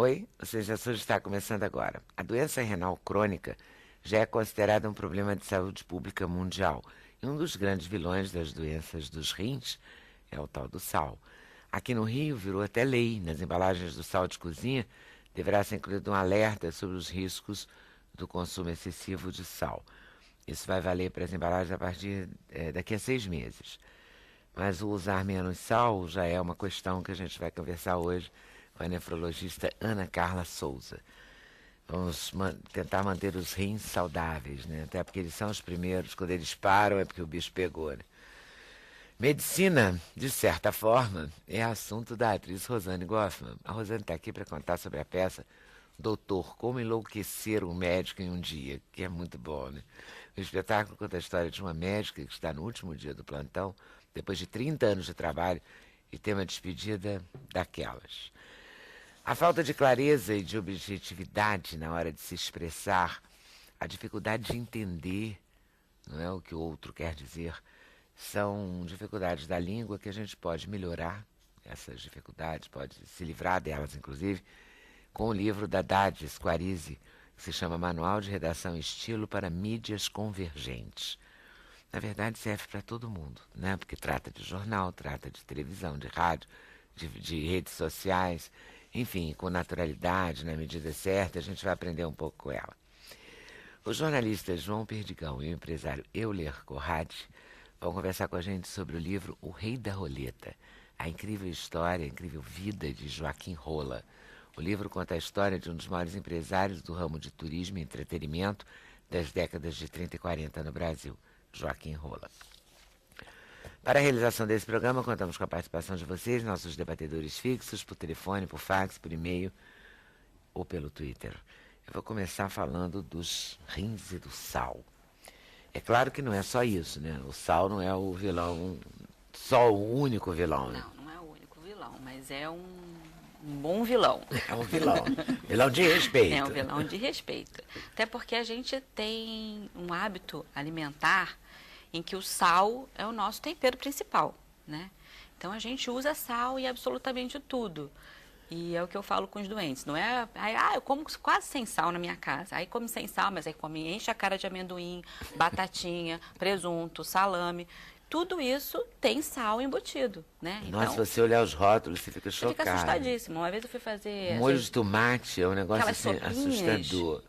Oi, o Seja Saúde está começando agora. A doença renal crônica já é considerada um problema de saúde pública mundial. E um dos grandes vilões das doenças dos rins é o tal do sal. Aqui no Rio virou até lei. Nas embalagens do sal de cozinha deverá ser incluído um alerta sobre os riscos do consumo excessivo de sal. Isso vai valer para as embalagens a partir daqui a 6 meses. Mas o usar menos sal já é uma questão que a gente vai conversar hoje com a nefrologista Ana Carla Souza. Vamos tentar manter os rins saudáveis, né? Até porque eles são os primeiros, quando eles param é porque o bicho pegou, né? Medicina, de certa forma, é assunto da atriz Rosane Goffman. A Rosane está aqui para contar sobre a peça Doutor, Como Enlouquecer um Médico em um Dia, que é muito bom, né? O espetáculo conta a história de uma médica que está no último dia do plantão, depois de 30 anos de trabalho, e tem uma despedida daquelas. A falta de clareza e de objetividade na hora de se expressar, a dificuldade de entender, não é, o que o outro quer dizer, são dificuldades da língua que a gente pode melhorar, essas dificuldades, pode se livrar delas, inclusive, com o livro da Dade Squarize, que se chama Manual de Redação e Estilo para Mídias Convergentes. Na verdade, serve para todo mundo, né? Porque trata de jornal, trata de televisão, de rádio, de redes sociais, enfim, com naturalidade, na medida certa, a gente vai aprender um pouco com ela. Os jornalistas João Perdigão e o empresário Euler Corradi vão conversar com a gente sobre o livro O Rei da Roleta, a incrível história, a incrível vida de Joaquim Rola. O livro conta a história de um dos maiores empresários do ramo de turismo e entretenimento das décadas de 30 e 40 no Brasil, Joaquim Rola. Para a realização desse programa, contamos com a participação de vocês, nossos debatedores fixos, por telefone, por fax, por e-mail ou pelo Twitter. Eu vou começar falando dos rins e do sal. É claro que não é só isso, né? O sal não é o vilão, só o único vilão, né? Não é o único vilão, mas é um bom vilão. É um vilão. Vilão de respeito. É um vilão de respeito. Até porque a gente tem um hábito alimentar em que o sal é o nosso tempero principal, né? Então a gente usa sal em absolutamente tudo. E é o que eu falo com os doentes, não é? Eu como quase sem sal na minha casa. Aí come sem sal, mas aí come, enche a cara de amendoim, batatinha, presunto, salame. Tudo isso tem sal embutido, né? Nossa, então, se você olhar os rótulos, você fica chocado. Você fica assustadíssimo. Uma vez eu fui fazer... Molho de tomate é um negócio assim, assustador.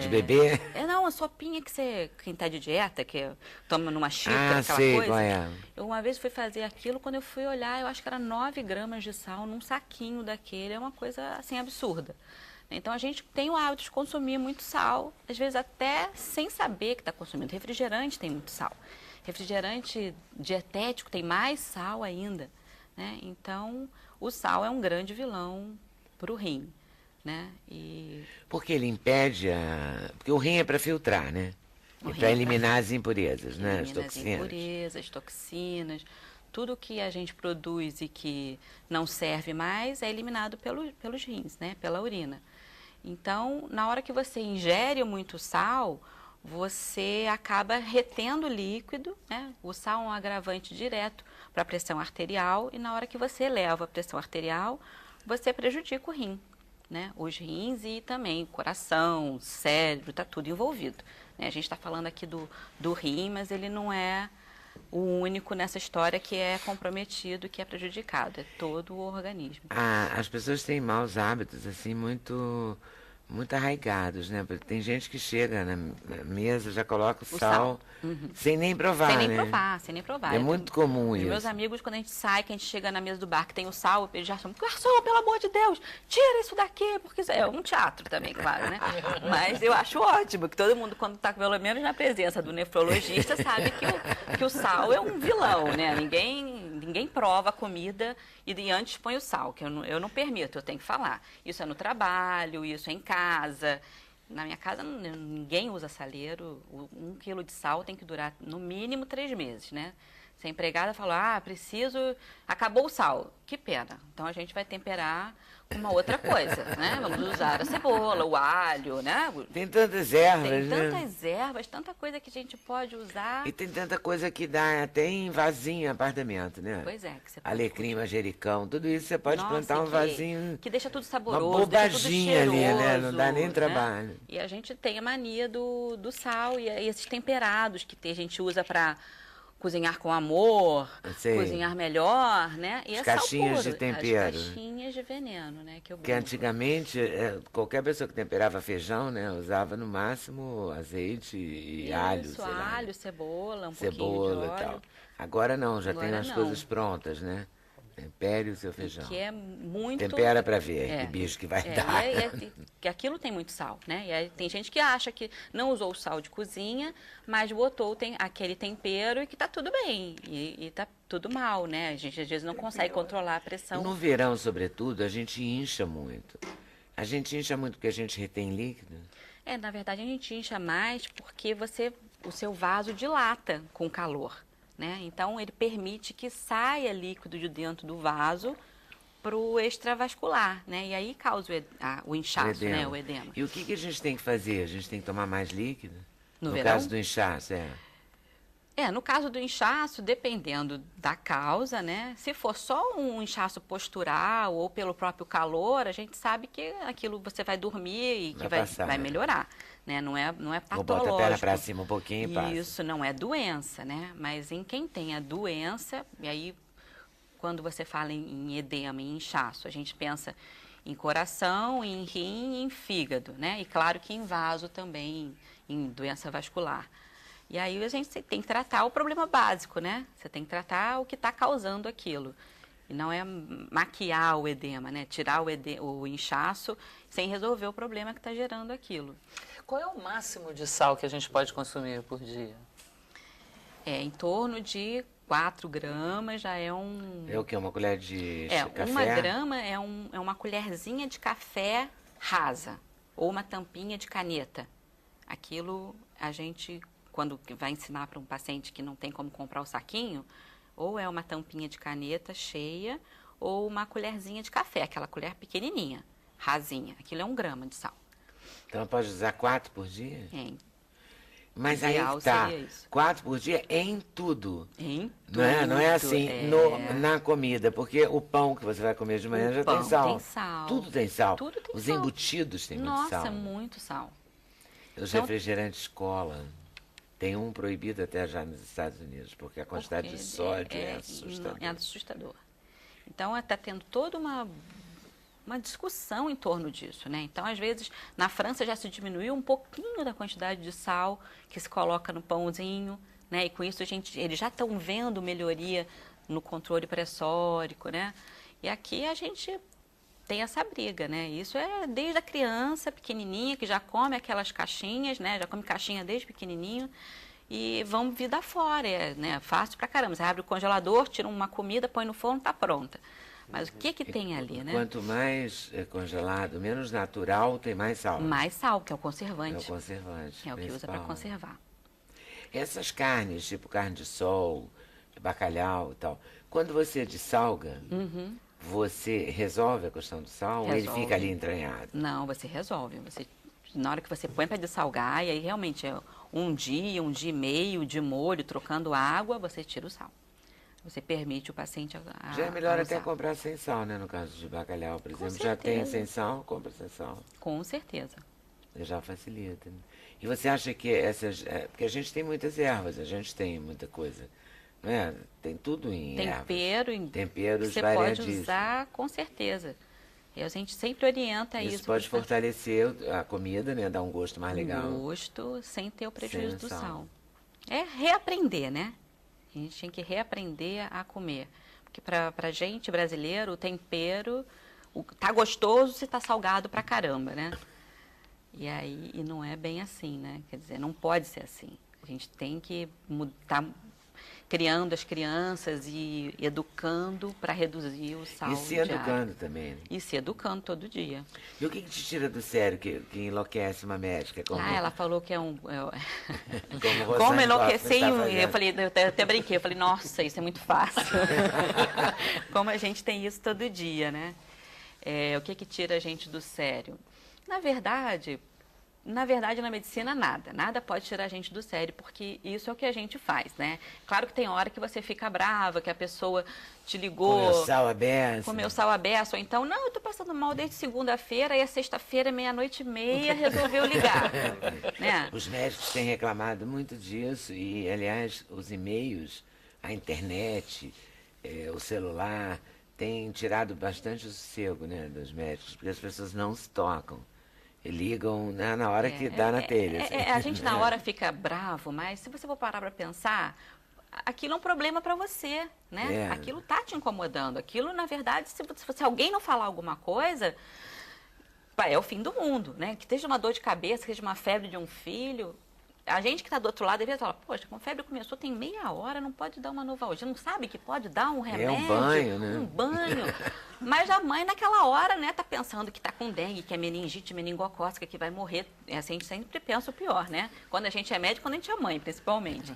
De bebê? Não, uma sopinha que você... Quem tá de dieta, que toma numa xícara, aquela sei, coisa. Qual é? Eu uma vez fui fazer aquilo, quando eu fui olhar, eu acho que era 9 gramas de sal num saquinho daquele. É uma coisa, assim, absurda. Então, a gente tem o hábito de consumir muito sal, às vezes até sem saber que está consumindo. Refrigerante tem muito sal. Refrigerante dietético tem mais sal ainda, né? Então, o sal é um grande vilão para o rim, né? Porque ele impede Porque o rim é para filtrar, né? E para eliminar as impurezas, né? As toxinas. As impurezas, toxinas. Tudo que a gente produz e que não serve mais é eliminado pelos rins, né? Pela urina. Então, na hora que você ingere muito sal, você acaba retendo líquido, né? O sal é um agravante direto para a pressão arterial e na hora que você eleva a pressão arterial, você prejudica o rim, né? Os rins e também o coração, o cérebro, está tudo envolvido, né? A gente está falando aqui do rim, mas ele não é o único nessa história que é comprometido, que é prejudicado, é todo o organismo. As pessoas têm maus hábitos, assim, muito arraigados, né? Porque tem gente que chega na mesa, já coloca o sal. Uhum. Sem nem provar, sem nem né? Sem nem provar. É muito comum isso. Meus amigos, quando a gente sai, que a gente chega na mesa do bar, que tem o sal, eles já chamam, garçom, pelo amor de Deus, tira isso daqui, porque isso é um teatro também, claro, né? Mas eu acho ótimo que todo mundo, quando está pelo menos na presença do nefrologista, sabe que o sal é um vilão, né? Ninguém prova a comida e antes põe o sal, que eu não permito, eu tenho que falar. Isso é no trabalho, isso é em casa. Na minha casa, ninguém usa saleiro. 1 quilo de sal tem que durar, no mínimo, 3 meses, né? Se a empregada falou, preciso, acabou o sal, que pena. Então a gente vai temperar com uma outra coisa, né? Vamos usar a cebola, o alho, né? Tem tantas ervas, Tem né? tantas ervas, tanta coisa que a gente pode usar. E tem tanta coisa que dá até em vasinho em apartamento, né? Pois é, que você pode... Alecrim, manjericão, tudo isso você pode plantar um vasinho. Que deixa tudo saboroso, uma bobaginha deixa tudo cheiroso, ali, né? Não dá nem né? trabalho. E a gente tem a mania do sal e esses temperados que a gente usa para cozinhar com amor, cozinhar melhor, né? E as caixinhas de tempero. As caixinhas de veneno, né? Que antigamente, qualquer pessoa que temperava feijão, né? Usava no máximo azeite e alho, sei lá. Alho, cebola, pouquinho de óleo. E tal. Agora não, já Agora tem as coisas prontas, né? Tempere o seu feijão. Que é muito... Tempera para ver que bicho que vai dar. Que aquilo tem muito sal, né? E aí tem gente que acha que não usou o sal de cozinha, mas botou aquele tempero e que tá tudo bem. E tá tudo mal, né? A gente às vezes não consegue controlar a pressão. No verão, sobretudo, a gente incha muito. A gente incha muito porque a gente retém líquido? Na verdade a gente incha mais porque o seu vaso dilata com o calor. Né? Então, ele permite que saia líquido de dentro do vaso para o extravascular, né? E aí causa o inchaço, né? O edema. E o que a gente tem que fazer? A gente tem que tomar mais líquido? No verão? No caso do inchaço, no caso do inchaço, dependendo da causa, né? Se for só um inchaço postural ou pelo próprio calor, a gente sabe que aquilo você vai dormir e que vai melhorar, né? Não é patológico. Ou bota a perna para cima um pouquinho e passa. Isso não é doença, né? Mas em quem tem a doença, e aí quando você fala em edema, em inchaço, a gente pensa em coração, em rim e em fígado, né? E claro que em vaso também, em doença vascular. E aí a gente tem que tratar o problema básico, né? Você tem que tratar o que está causando aquilo. E não é maquiar o edema, né? Tirar o inchaço sem resolver o problema que está gerando aquilo. Qual é o máximo de sal que a gente pode consumir por dia? Em torno de 4 gramas já é um... É o quê? Uma colher de café? 1 grama é uma colherzinha de café rasa ou uma tampinha de caneta. Aquilo a gente... Quando vai ensinar para um paciente que não tem como comprar o saquinho, ou é uma tampinha de caneta cheia, ou uma colherzinha de café, aquela colher pequenininha, rasinha. Aquilo é 1 grama de sal. Então pode usar 4 por dia? Mas aí Ideal tá, seria isso. 4 por dia em tudo. Em tudo. Não é assim na comida, porque o pão que você vai comer de manhã já tem sal. Tem sal. Tudo tem sal. Tudo tem Os sal. embutidos têm muito sal. Nossa, muito sal. Os refrigerantes cola. Tem um proibido até já nos Estados Unidos, porque a quantidade de sódio é assustadora. É assustador. Então, está tendo toda uma discussão em torno disso, né? Então, às vezes, na França já se diminuiu um pouquinho da quantidade de sal que se coloca no pãozinho, né? E com isso, eles já estão vendo melhoria no controle pressórico, né? E aqui a gente tem essa briga, né? Isso é desde a criança pequenininha, que já come aquelas caixinhas, né? Já come caixinha desde pequenininho e vão vida fora, né? Fácil pra caramba. Você abre o congelador, tira uma comida, põe no forno, tá pronta. Mas o que tem ali, né? Quanto mais congelado, menos natural, tem mais sal. Mais sal, que é o conservante. É o conservante. É o que usa para conservar. Essas carnes, tipo carne de sol, de bacalhau e tal, quando você dessalga, você resolve a questão do sal ou ele fica ali entranhado? Não, você resolve. Na hora que você põe para dessalgar, e aí realmente é 1 dia, 1 dia e meio de molho, trocando água, você tira o sal. Você permite o paciente já é melhor até comprar sem sal, né? No caso de bacalhau, por exemplo. Já tem sem sal, compra sem sal. Com certeza. Já facilita. Né? E você acha que essas... porque a gente tem muitas ervas, a gente tem muita coisa. Não é? Tem tudo em temperos você pode usar, com certeza. E a gente sempre orienta isso. Isso pode fortalecer a comida, né? Dar um gosto mais legal. Um gosto sem ter o prejuízo do sal. É reaprender, né? A gente tem que reaprender a comer. Porque para gente brasileiro, o tempero tá gostoso se tá salgado pra caramba, né? E não é bem assim, né? Quer dizer, não pode ser assim. A gente tem que criando as crianças e educando para reduzir o sal E se diário. educando também. Né? E se educando todo dia. E o que te tira do sério que enlouquece uma médica? Como, Ela falou que é um... como você Como enlouquecer está em um... fazendo. Eu falei, eu até brinquei, eu falei, nossa, isso é muito fácil. Como a gente tem isso todo dia, né? O que tira a gente do sério? Na verdade, na medicina, nada pode tirar a gente do sério, porque isso é o que a gente faz, né? Claro que tem hora que você fica brava, que a pessoa te ligou... Comeu sal à beça, ou então, não, eu tô passando mal desde segunda-feira, e a sexta-feira, 00:30, resolveu ligar, né? Os médicos têm reclamado muito disso, e, aliás, os e-mails, a internet, o celular, têm tirado bastante o sossego, né, dos médicos, porque as pessoas não se tocam. Ligam, né, na hora que dá na telha. Assim. A gente na hora fica bravo, mas se você for parar para pensar, aquilo é um problema para você, né? Aquilo tá te incomodando. Aquilo, na verdade, se alguém não falar alguma coisa, é o fim do mundo, né? Que esteja uma dor de cabeça, que seja uma febre de um filho. A gente que está do outro lado deveria falar, poxa, com febre começou, tem meia hora, não pode dar uma Novalgina, não sabe que pode dar um remédio, um banho, né? Um banho. Mas a mãe naquela hora, né, tá pensando que tá com dengue, que é meningite, meningocócica, que vai morrer. A gente sempre pensa o pior, né? Quando a gente é médico, quando a gente é mãe, principalmente.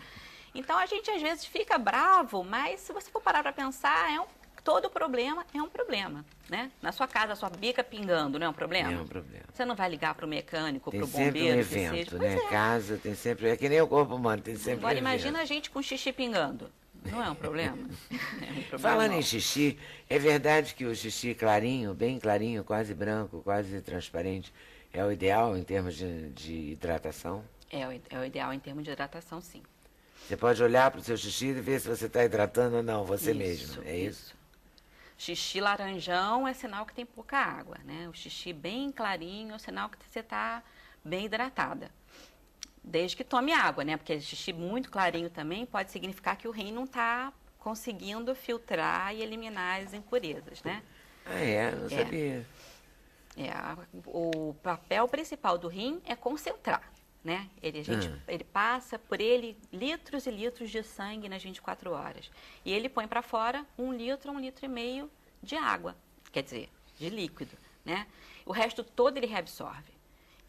Então a gente às vezes fica bravo, mas se você for parar para pensar, todo problema é um problema, né? Na sua casa, a sua bica pingando, não é um problema? É um problema. Você não vai ligar para o mecânico, para o Tem bombeiro, sempre um evento, que seja. né? Casa tem sempre... É que nem o corpo humano, tem sempre Agora um imagina evento. a gente com xixi pingando. Não é um problema? É um problema. Falando em xixi, é verdade que o xixi clarinho, bem clarinho, quase branco, quase transparente, é o ideal em termos de hidratação? É o ideal em termos de hidratação, sim. Você pode olhar para o seu xixi e ver se você está hidratando ou não, você mesmo. É isso? Xixi laranjão é sinal que tem pouca água, né? O xixi bem clarinho é sinal que você está bem hidratada. Desde que tome água, né? Porque xixi muito clarinho também pode significar que o rim não está conseguindo filtrar e eliminar as impurezas, né? Ah, não sabia. O papel principal do rim é concentrar, né? Ele passa por ele litros e litros de sangue nas 24 horas. E ele põe para fora 1 litro, 1,5 litro de água, quer dizer, de líquido, né? O resto todo ele reabsorve.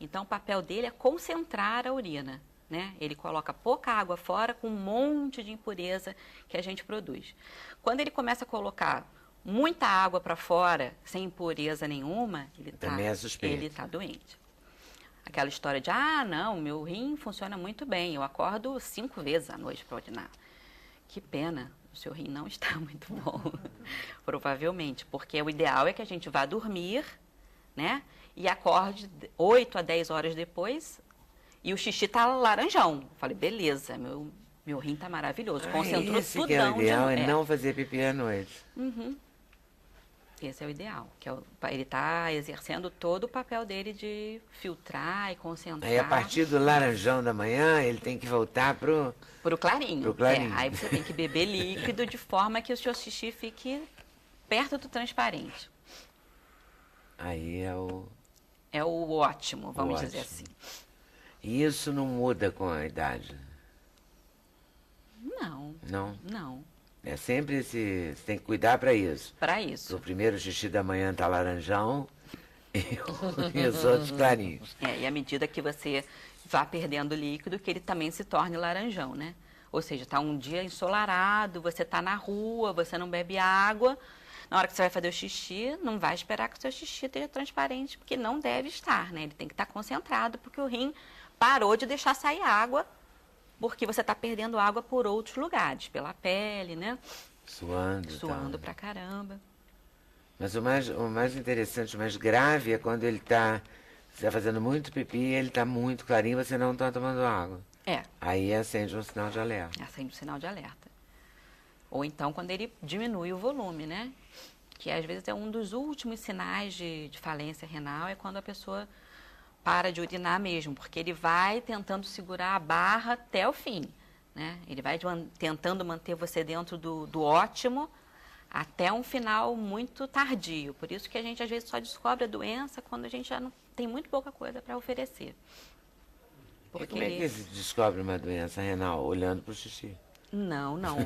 Então, o papel dele é concentrar a urina, né? Ele coloca pouca água fora com um monte de impureza que a gente produz. Quando ele começa a colocar muita água para fora, sem impureza nenhuma, ele está doente. Aquela história de, não, meu rim funciona muito bem, eu acordo 5 vezes à noite para urinar. Que pena, o seu rim não está muito bom, provavelmente, porque o ideal é que a gente vá dormir, né? E acorde 8 a 10 horas depois e o xixi tá laranjão. Falei, beleza, meu rim tá maravilhoso, concentrou Esse tudão que é o ideal, de... é não fazer pipi à noite. Esse é o ideal, que ele tá exercendo todo o papel dele de filtrar e concentrar. Aí a partir do laranjão da manhã, ele tem que voltar pro clarinho. Pro clarinho. Aí você tem que beber líquido de forma que o seu xixi fique perto do transparente. Aí é o ótimo, vamos dizer assim. E isso não muda com a idade? Não. Não? Não. É sempre você tem que cuidar para isso. Para isso. O primeiro xixi da manhã tá laranjão e os outros clarinhos. E à medida que você vá perdendo líquido, que ele também se torne laranjão, né? Ou seja, tá um dia ensolarado, você tá na rua, você não bebe água. Na hora que você vai fazer o xixi, não vai esperar que o seu xixi esteja transparente, porque não deve estar, né? Ele tem que estar concentrado, porque o rim parou de deixar sair água, porque você está perdendo água por outros lugares, pela pele, né? Suando pra caramba. Mas o mais interessante, o mais grave é quando você está fazendo muito pipi, ele está muito clarinho, você não está tomando água. Aí acende um sinal de alerta. Acende um sinal de alerta. Ou então quando ele diminui o volume, né? Que às vezes é um dos últimos sinais de falência renal, é quando a pessoa para de urinar mesmo, porque ele vai tentando segurar a barra até o fim, né? Ele vai tentando manter você dentro do ótimo até um final muito tardio. Por isso que a gente às vezes só descobre a doença quando a gente já não tem muito pouca coisa para oferecer. E como é que se descobre uma doença renal? Olhando para o xixi? Não, não.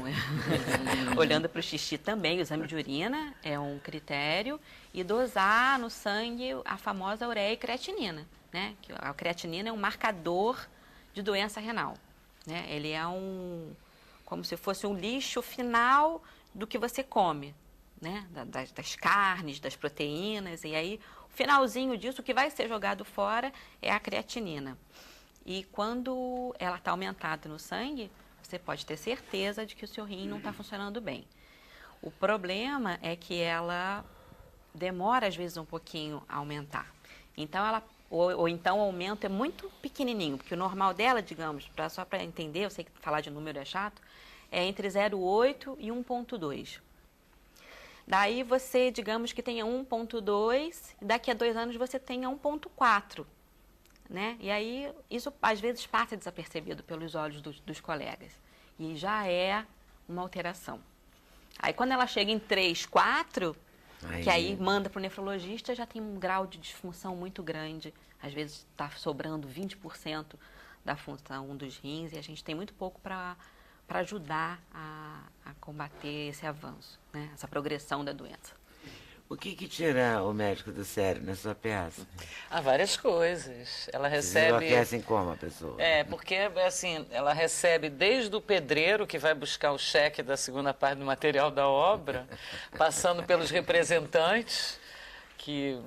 Olhando para o xixi também, o exame de urina é um critério e dosar no sangue a famosa ureia e creatinina, né? Que a creatinina é um marcador de doença renal, né? Ele é como se fosse um lixo final do que você come, né? Das carnes, das proteínas, e aí o finalzinho disso, o que vai ser jogado fora é a creatinina. E quando ela está aumentada no sangue, você pode ter certeza de que o seu rim não está funcionando bem. O problema é que ela demora, às vezes, um pouquinho a aumentar. Então, ou então o aumento é muito pequenininho, porque o normal dela, digamos, só para entender, eu sei que falar de número é chato, é entre 0,8 e 1,2. Daí você, digamos que tenha 1,2, daqui a 2 anos você tenha 1,4. Né? E aí, isso às vezes passa desapercebido pelos olhos dos colegas. E já é uma alteração. Aí, quando ela chega em 3, 4, que aí manda para o nefrologista, já tem um grau de disfunção muito grande. Às vezes está sobrando 20% da função dos rins e a gente tem muito pouco para ajudar a combater esse avanço, né? Essa progressão da doença. O que tira o médico do sério na sua peça? Há várias coisas. Ela Vocês recebe... enlouquecem como a pessoa? Porque assim, ela recebe desde o pedreiro, que vai buscar o cheque da segunda parte do material da obra, passando pelos representantes, que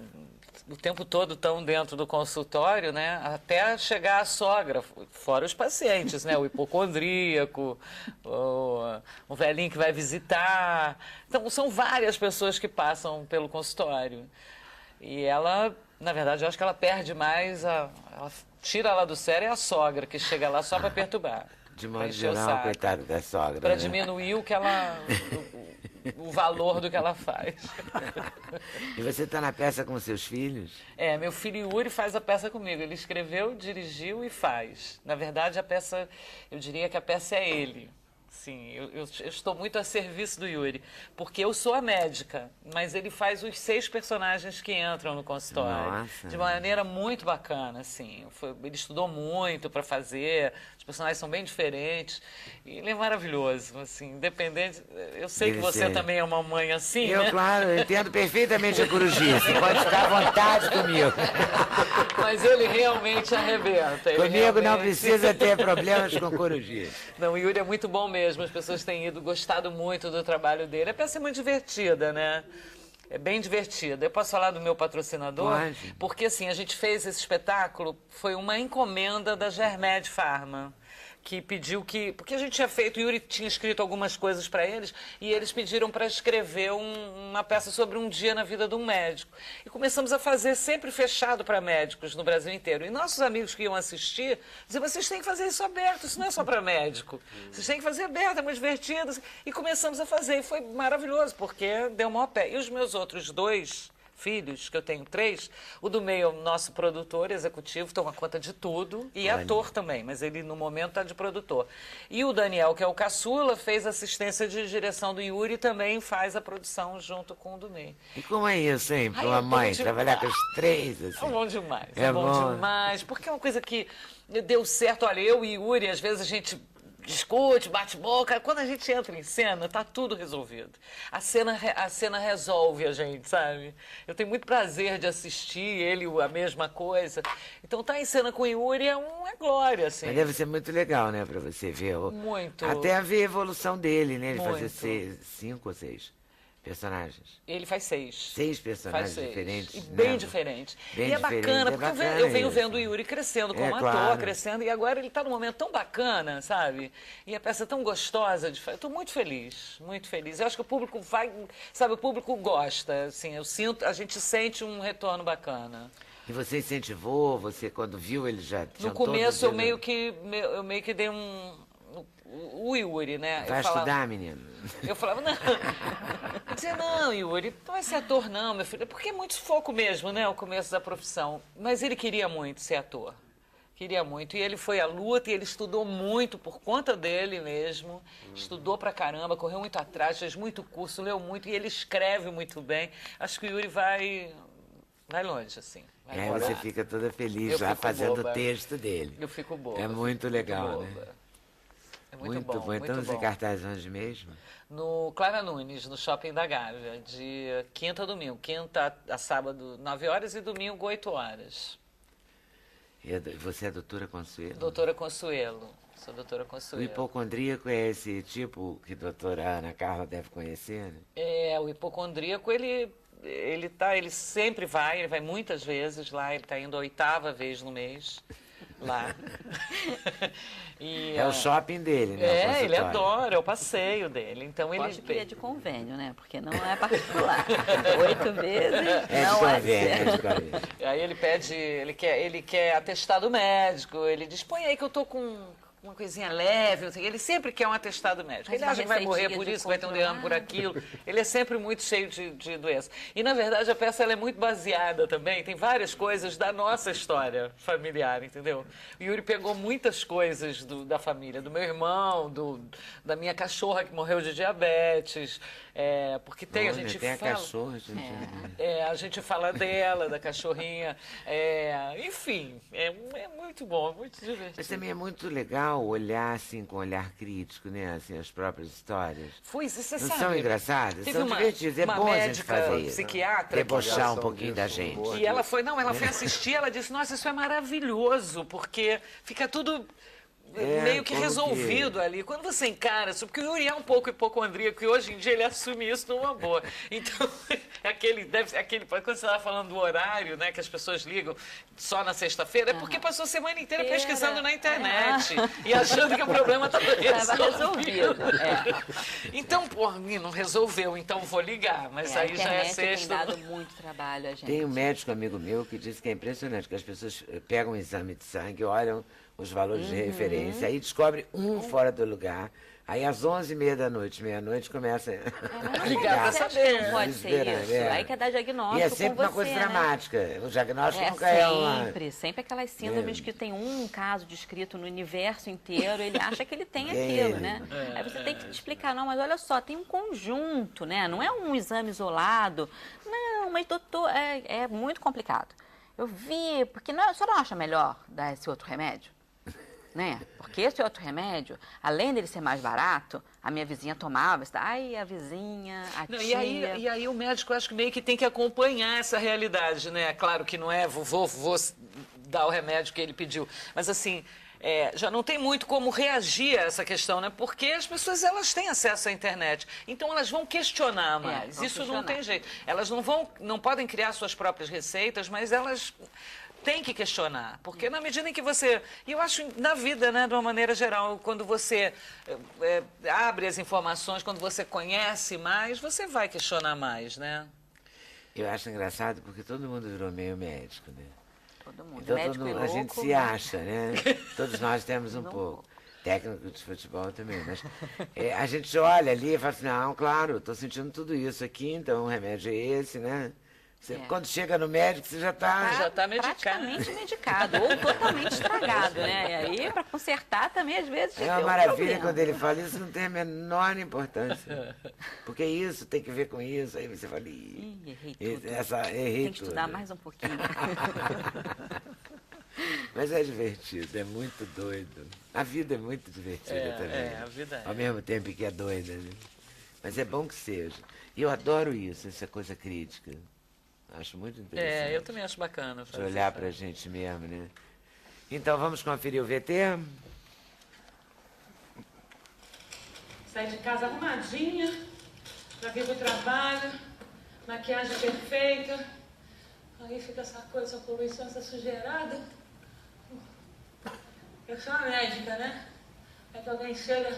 o tempo todo estão dentro do consultório, né? Até chegar à sogra, fora os pacientes, né? O hipocondríaco, o velhinho que vai visitar. Então, são várias pessoas que passam pelo consultório. E ela, na verdade, eu acho que ela perde mais, ela tira lá do sério é a sogra, que chega lá só para perturbar. De modo geral, coitada da sogra. Para né? diminuir o valor do que ela faz. E você está na peça com seus filhos? Meu filho Yuri faz a peça comigo. Ele escreveu, dirigiu e faz. Na verdade, a peça, eu diria que a peça é ele. Sim, eu estou muito a serviço do Yuri, porque eu sou a médica, mas ele faz os 6 personagens que entram no consultório. Nossa. De uma maneira muito bacana, assim. Ele estudou muito para fazer, os personagens são bem diferentes, e ele é maravilhoso, assim, independente. Eu sei que você também é uma mãe assim, né? Claro, eu entendo perfeitamente a corujice, pode ficar à vontade comigo. Mas ele realmente arrebenta. Comigo não precisa ter problemas com corujice. Não, o Yuri é muito bom mesmo, as pessoas têm gostado muito do trabalho dele. A peça é muito divertida, né? É bem divertida. Eu posso falar do meu patrocinador? Pode. Porque, assim, a gente fez esse espetáculo, foi uma encomenda da Germed Pharma, que pediu que... Porque a gente tinha feito, o Yuri tinha escrito algumas coisas para eles, e eles pediram para escrever uma peça sobre um dia na vida de um médico. E começamos a fazer sempre fechado para médicos no Brasil inteiro. E nossos amigos que iam assistir diziam, vocês têm que fazer isso aberto, isso não é só para médico. Vocês têm que fazer aberto, é muito divertido. E começamos a fazer, e foi maravilhoso, porque deu maior pé. E os meus outros 2 filhos, que eu tenho 3, o do meio é o nosso produtor executivo, toma conta de tudo, e ator também, mas ele no momento está de produtor. E o Daniel, que é o caçula, fez assistência de direção do Yuri e também faz a produção junto com o do meio. E como é isso, hein, para uma mãe, trabalhar com os 3, assim? É bom demais, é bom demais, porque é uma coisa que deu certo. Olha, eu e Yuri, às vezes a gente discute, bate boca. Quando a gente entra em cena, tá tudo resolvido. A cena resolve a gente, sabe? Eu tenho muito prazer de assistir ele, a mesma coisa. Então, tá em cena com o Yuri é glória, assim. Mas deve ser muito legal, né, pra você ver. Muito. Até ver a evolução dele, né? Ele Muito. fazer 5 ou 6 personagens. Ele faz 6. 6 personagens diferentes. E bem né? diferentes. Bem e é diferente, bacana, é porque bacana eu venho isso. vendo o Yuri crescendo como ator, claro. crescendo, e agora ele está num momento tão bacana, sabe? E a peça é tão gostosa de fazer. Eu estou muito feliz, muito feliz. Eu acho que o público sabe, o público gosta, assim, a gente sente um retorno bacana. E você incentivou, você quando viu ele já tinha No começo eu meio que dei o Yuri, né? Vai estudar, menino? Eu falava, não. Eu dizia, não, Yuri, não vai ser ator não, meu filho. Porque é muito sufoco mesmo, né? O começo da profissão. Mas ele queria muito ser ator. Queria muito. E ele foi à luta e ele estudou muito por conta dele mesmo. Estudou pra caramba, correu muito atrás, fez muito curso, leu muito. E ele escreve muito bem. Acho que o Yuri vai longe, assim. Aí você fica toda feliz lá fazendo o texto dele. Eu fico boba. É muito legal, boba. né? É É muito bom, muito Estamos bom. em cartaz onde mesmo? No Clara Nunes, no Shopping da Gávea, de quinta a domingo. Quinta a sábado, 9 horas e domingo, 8 horas. Você é a doutora Consuelo? Doutora Consuelo. Sou doutora O Consuelo. hipocondríaco é esse tipo que a doutora Ana Carla deve conhecer, né? O hipocondríaco, ele sempre vai, ele vai muitas vezes lá, ele está indo a 8ª vez no mês lá. É o shopping dele, né? O Ele consultório. adora, é o passeio dele. Então ele Acho que é de convênio, né? Porque não é particular. 8 vezes, É de não convênio, é. é de convênio. Aí ele pede, ele quer atestado médico, ele diz, põe aí que eu tô com uma coisinha leve, não sei o quê. Ele sempre quer um atestado médico. Mas Ele uma acha que vai morrer receitinha por de isso, que vai ter um derrame por aquilo. Ele é sempre muito cheio de doença. E, na verdade, a peça ela é muito baseada também, tem várias coisas da nossa história familiar, entendeu? O Yuri pegou muitas coisas da família, do meu irmão, da minha cachorra que morreu de diabetes, porque tem, Olha, a gente tem fala... a cachorra, gente. a gente fala dela, da cachorrinha. Enfim, é muito bom, muito divertido. Mas também é muito legal olhar assim com um olhar crítico, né? Assim, as próprias histórias. Você Não sabe. são engraçadas? Teve São divertidas. É uma bom a gente médica fazer isso. psiquiatra Debochar um que- pouquinho da disso, gente. boa. E ela foi assistir, ela disse, nossa, isso é maravilhoso, porque fica tudo meio que como resolvido que- ali. Quando você encara isso, porque o Yuri é um pouco hipocondríaco e hoje em dia ele assume isso numa boa. Então, deve ser aquele, quando você estava falando do horário, né, que as pessoas ligam só na sexta-feira, é porque passou a semana inteira pesquisando na internet e achando que o problema estava resolvido. Então, pô, não resolveu, então vou ligar, mas aí já é A internet tem sexta. dado muito trabalho a gente. Tem um médico amigo meu que disse que é impressionante, que as pessoas pegam um exame de sangue, olham os valores de referência, aí descobre um fora do lugar, aí às 11h30 da noite, meia-noite, começa a ligar pra Você acha saber. que não pode ser Desesperado, isso? é. Aí quer dar diagnóstico E é sempre com uma você, coisa né? dramática. O diagnóstico É nunca é uma... sempre aquelas síndromes que tem um caso descrito no universo inteiro, ele acha que ele tem É. aquilo, né? Aí você tem que explicar, não, mas olha só, tem um conjunto, né? Não é um exame isolado. Não, mas doutor, é muito complicado. Eu vi, porque não, a senhora não acha melhor dar esse outro remédio? Né? Porque esse outro remédio, além dele ser mais barato, a minha vizinha tomava, ai, a vizinha, a Não, tia... e aí o médico, acho que meio que tem que acompanhar essa realidade, né? Claro que não é, vou dar o remédio que ele pediu, mas assim, já não tem muito como reagir a essa questão, né? Porque as pessoas, elas têm acesso à internet, então elas vão questionar mais, vão isso questionar. não tem jeito. Elas não podem criar suas próprias receitas, mas elas... Tem que questionar, porque na medida em que você... E eu acho, na vida, né, de uma maneira geral, quando você abre as informações, quando você conhece mais, você vai questionar mais, né? Eu acho engraçado porque todo mundo virou meio médico, né? Todo mundo, Então médico e a louco, gente se né? acha, né? Todos nós temos um pouco. Técnico de futebol também, mas a gente olha ali e fala assim, não, claro, estou sentindo tudo isso aqui, então o remédio é esse, né? Quando chega no médico, você já está... tá medicado. Praticamente medicado, ou totalmente estragado, né? E aí, para consertar também, às vezes, É uma tem um maravilha problema. quando ele fala isso, não tem a menor importância. Porque isso tem que ver com isso. Aí você fala, Ih, errei tudo. errei Tem que estudar tudo. mais um pouquinho. Mas é divertido, é muito doido. A vida é muito divertida também. a vida é. Ao mesmo tempo que é doida, né? Mas é bom que seja. E eu adoro isso, essa coisa crítica. Acho muito interessante. Eu também acho bacana. De olhar pra gente mesmo, né? Então, vamos conferir o VT? Saí de casa arrumadinha, já vim do trabalho, maquiagem perfeita. Aí fica essa coisa, essa poluição, essa sujeirada. Eu sou uma médica, né? É que alguém chega,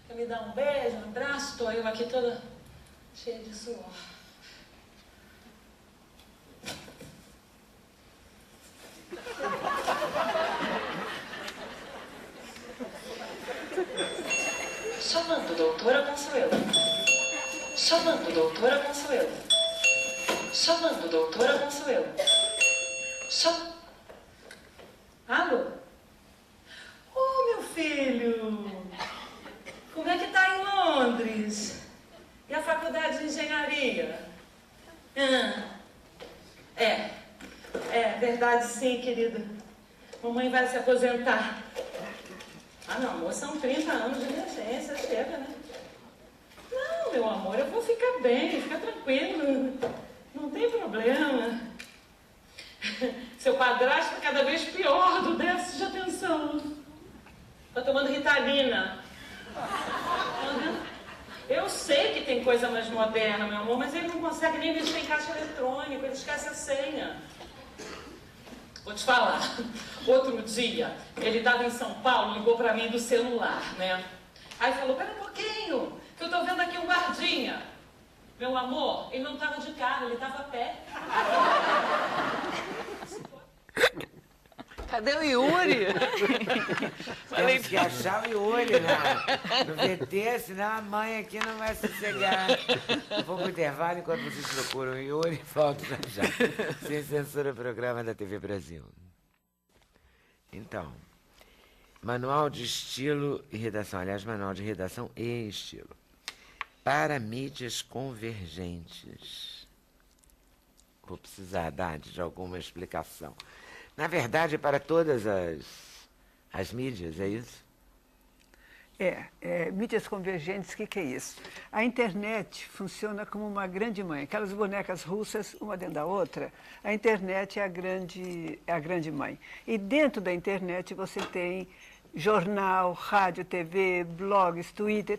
quer me dar um beijo, um abraço, tô eu aqui toda cheia de suor. Chamando doutora Consuelo. Chamando doutora Consuelo. Chamando doutora Consuelo. Alô? Ô, meu filho! Como é que tá em Londres? E a faculdade de engenharia? É verdade sim, querida. Mamãe vai se aposentar. Ah, meu amor, são 30 anos de emergência, chega, né? Não, meu amor, eu vou ficar bem, fica tranquilo. Não tem problema. Seu padrasto tá cada vez pior do déficit de atenção. Tá tomando Ritalina. Eu sei que tem coisa mais moderna, meu amor, mas ele não consegue nem mexer em caixa eletrônico, ele esquece a senha. Vou te falar, outro dia, ele estava em São Paulo, ligou para mim do celular, né? Aí falou, pera um pouquinho, que eu tô vendo aqui um guardinha. Meu amor, ele não estava de carro, ele estava a pé. Cadê o Yuri? Temos que achar o Yuri no VT, senão a mãe aqui não vai sossegar. Eu vou pro intervalo enquanto vocês procuram o Yuri e volto já. Sem censura, programa da TV Brasil. Então, manual de estilo e redação. Aliás, manual de redação e estilo. Para mídias convergentes. Vou precisar, Dade, de alguma explicação. Na verdade, é para todas as mídias, é isso? Mídias convergentes, o que é isso? A internet funciona como uma grande mãe. Aquelas bonecas russas, uma dentro da outra, a internet é a grande mãe. E dentro da internet você tem jornal, rádio, TV, blogs, Twitter,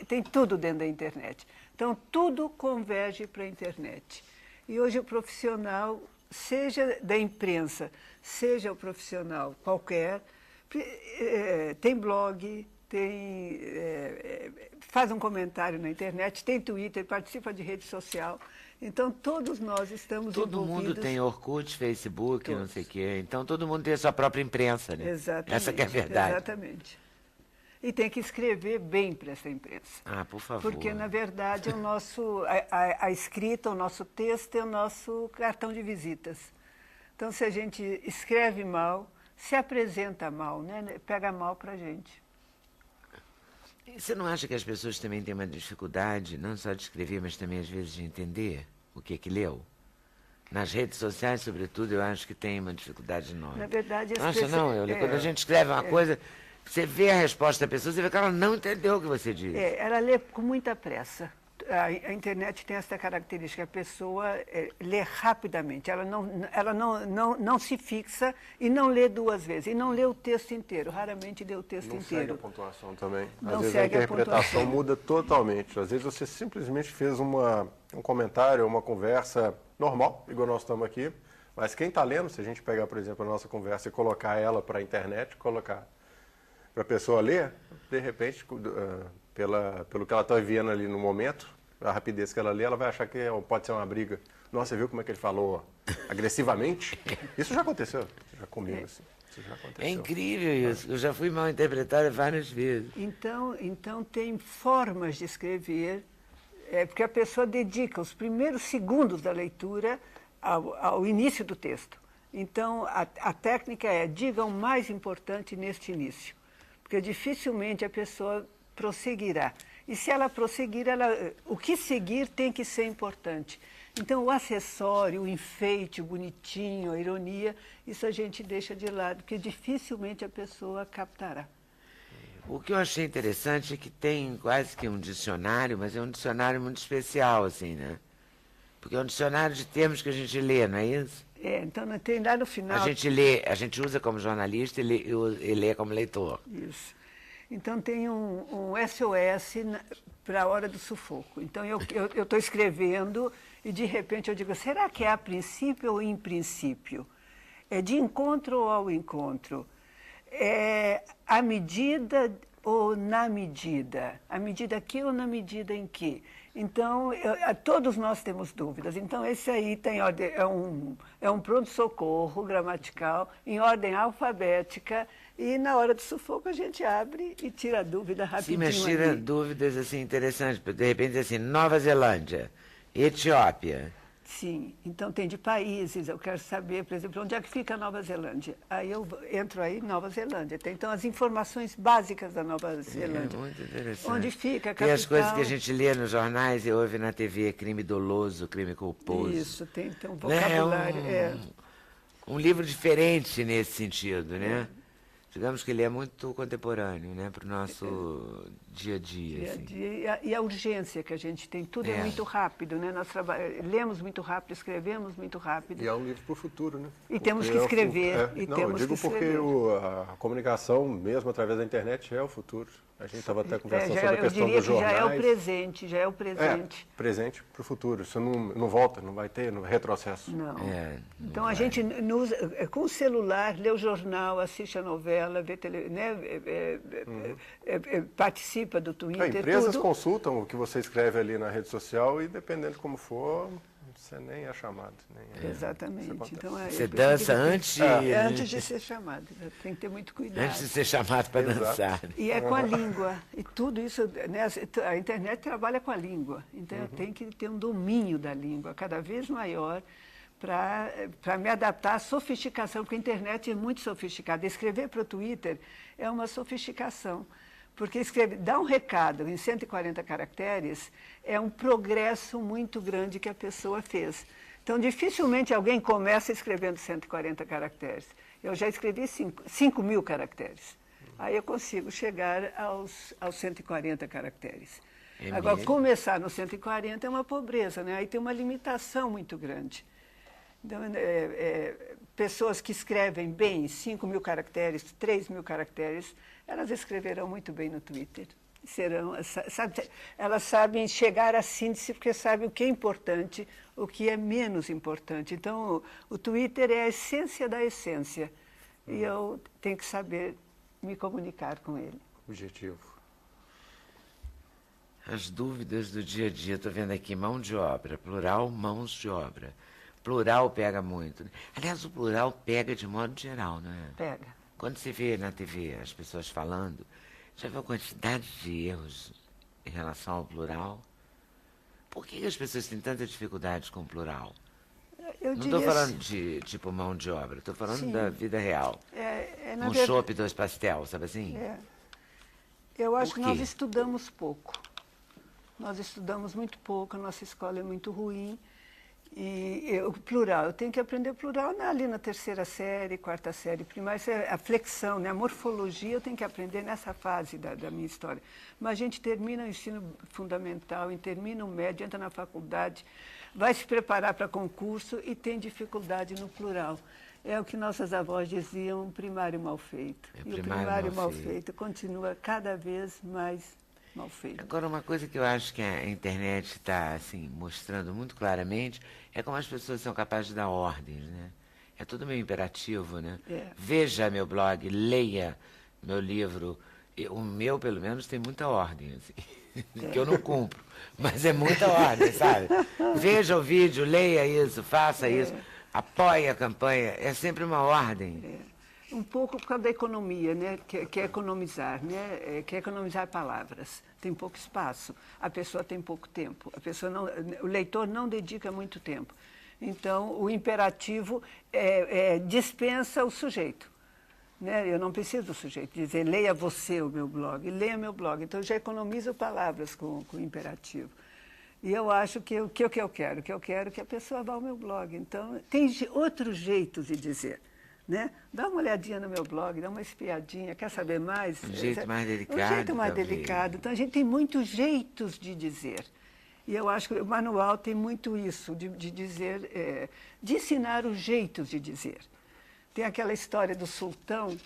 tem tudo dentro da internet. Então, tudo converge para a internet. E hoje o profissional, seja da imprensa, seja o profissional qualquer, tem blog, faz um comentário na internet, tem Twitter, participa de rede social. Então, todos nós estamos Todo envolvidos. mundo tem Orkut, Facebook, Todos. não sei o quê. Então, todo mundo tem a sua própria imprensa, né? Exatamente. Essa que é a verdade. Exatamente. E tem que escrever bem para essa imprensa. Ah, por favor. Porque, na verdade, a escrita, o nosso texto é o nosso cartão de visitas. Então, se a gente escreve mal, se apresenta mal, né? Pega mal para a gente. E você não acha que as pessoas também têm uma dificuldade, não só de escrever, mas também, às vezes, de entender o que leu? Nas redes sociais, sobretudo, eu acho que tem uma dificuldade enorme. Na verdade, Não acha, não, Eulia? Quando a gente escreve uma coisa, você vê a resposta da pessoa, você vê que ela não entendeu o que você disse. Ela lê com muita pressa. A internet tem essa característica, a pessoa lê rapidamente, ela não se fixa e não lê duas vezes, e não lê o texto inteiro, raramente lê o texto inteiro. Não segue a pontuação também. Não Às vezes a segue a interpretação pontuação. muda totalmente. Às vezes você simplesmente fez um comentário, uma conversa normal, igual nós estamos aqui, mas quem está lendo, se a gente pegar, por exemplo, a nossa conversa e colocar ela para a internet, colocar para a pessoa ler, de repente, pelo que ela está vivendo ali no momento, a rapidez que ela lê, ela vai achar que pode ser uma briga. Nossa, você viu como é que ele falou agressivamente? Isso já aconteceu, já comigo, assim. Isso já aconteceu. É incrível isso. Eu já fui mal interpretada várias vezes. Então tem formas de escrever, porque a pessoa dedica os primeiros segundos da leitura ao início do texto. Então, a técnica diga o mais importante neste início, porque dificilmente a pessoa prosseguirá. E se ela prosseguir, o que seguir tem que ser importante. Então, o acessório, o enfeite, o bonitinho, a ironia, isso a gente deixa de lado, porque dificilmente a pessoa captará. O que eu achei interessante é que tem quase que um dicionário, mas é um dicionário muito especial, assim, né? Porque é um dicionário de termos que a gente lê, não é isso? Então não tem lá no final. A gente usa como jornalista e lê como leitor. Isso. Então tem um SOS para a hora do sufoco. Então eu estou escrevendo e de repente eu digo, será que é a princípio ou em princípio? É de encontro ou ao encontro? É à medida ou na medida? À medida que ou na medida em que? Então, todos nós temos dúvidas. Então, esse aí tem ordem, é um pronto-socorro gramatical, em ordem alfabética, e na hora do sufoco a gente abre e tira a dúvida rapidinho. Sim, mas tira dúvidas assim, interessantes. De repente, assim, Nova Zelândia, Etiópia. Sim, então tem de países, eu quero saber, por exemplo, onde é que fica a Nova Zelândia? Aí eu entro aí, Nova Zelândia. Tem, então, as informações básicas da Nova Zelândia. É muito interessante. Onde fica a capital. capital. Tem as coisas que a gente lê nos jornais e ouve na TV, crime doloso, crime culposo. Isso, tem um vocabulário. Um livro diferente nesse sentido, né? digamos que ele é muito contemporâneo, né, para o nosso dia a dia. Assim. E a urgência que a gente tem, tudo é muito rápido, né? Nós lemos muito rápido, escrevemos muito rápido. E é um livro para o futuro, né? E temos que escrever. Eu digo porque a comunicação, mesmo através da internet, é o futuro. A gente estava até conversando sobre a questão dos jornais. Já é o presente, já é o presente. Presente para o futuro. Isso não volta, não vai ter retrocesso. Não. Então vai. A gente, com o celular, lê o jornal, assiste a novela, vê participa do Twitter. Empresas consultam o que você escreve ali na rede social e, dependendo de como for, você nem é chamado. Exatamente. Então, você dança antes de... Antes de ser chamado. Tem que ter muito cuidado. Antes de ser chamado para dançar. E é com a língua. E tudo isso, né, a internet trabalha com a língua. Então, eu tenho que ter um domínio da língua cada vez maior para me adaptar à sofisticação, porque a internet é muito sofisticada. Escrever para o Twitter é uma sofisticação. Porque dar um recado em 140 caracteres é um progresso muito grande que a pessoa fez. Então, dificilmente alguém começa escrevendo 140 caracteres. Eu já escrevi 5.000 caracteres. Aí eu consigo chegar aos 140 caracteres. Agora, começar no 140 é uma pobreza, né? Aí tem uma limitação muito grande. Então, pessoas que escrevem bem 5.000 caracteres, 3.000 caracteres, elas escreverão muito bem no Twitter. Elas sabem chegar à síntese porque sabem o que é importante, o que é menos importante. Então, o Twitter é a essência da essência. E eu tenho que saber me comunicar com ele. Objetivo. As dúvidas do dia a dia, estou vendo aqui, mão de obra, plural, mãos de obra. Plural pega muito. Aliás, o plural pega de modo geral, não é? Pega. Quando você vê na TV as pessoas falando, já viu a quantidade de erros em relação ao plural? Por que as pessoas têm tanta dificuldade com o plural? Não estou falando de, tipo, mão de obra, estou falando da vida real. Um chopp, 2 pastel, sabe assim? Eu acho que nós estudamos pouco. Nós estudamos muito pouco, a nossa escola é muito ruim. E o plural, eu tenho que aprender plural ali na 3ª série, 4ª série primária, isso é a flexão, né? A morfologia eu tenho que aprender nessa fase da minha história. Mas a gente termina o ensino fundamental, termina o médio, entra na faculdade, vai se preparar para concurso e tem dificuldade no plural. É o que nossas avós diziam, primário mal feito. E o primário mal feito continua cada vez mais mal feito. Agora, uma coisa que eu acho que a internet está assim, mostrando muito claramente é como as pessoas são capazes de dar ordens, né? É tudo meio imperativo, né? Veja meu blog, leia meu livro. O meu, pelo menos, tem muita ordem, assim, que eu não cumpro, mas é muita ordem, sabe? Veja o vídeo, leia isso, faça isso, apoie a campanha, é sempre uma ordem. Um pouco por causa da economia, né? Que é economizar, né? Que é economizar palavras. Tem pouco espaço, a pessoa tem pouco tempo, o leitor não dedica muito tempo. Então, o imperativo dispensa o sujeito. Né? Eu não preciso do sujeito dizer, leia você o meu blog, leia meu blog. Então, eu já economizo palavras com o imperativo. E eu acho que o que eu quero? Que eu quero que a pessoa vá ao meu blog. Então, tem outros jeitos de dizer. Né? Dá uma olhadinha no meu blog, dá uma espiadinha, quer saber mais? Um jeito mais delicado. Um jeito mais delicado. Então, a gente tem muitos jeitos de dizer. E eu acho que o manual tem muito isso, de dizer, de ensinar os jeitos de dizer. Tem aquela história do sultão,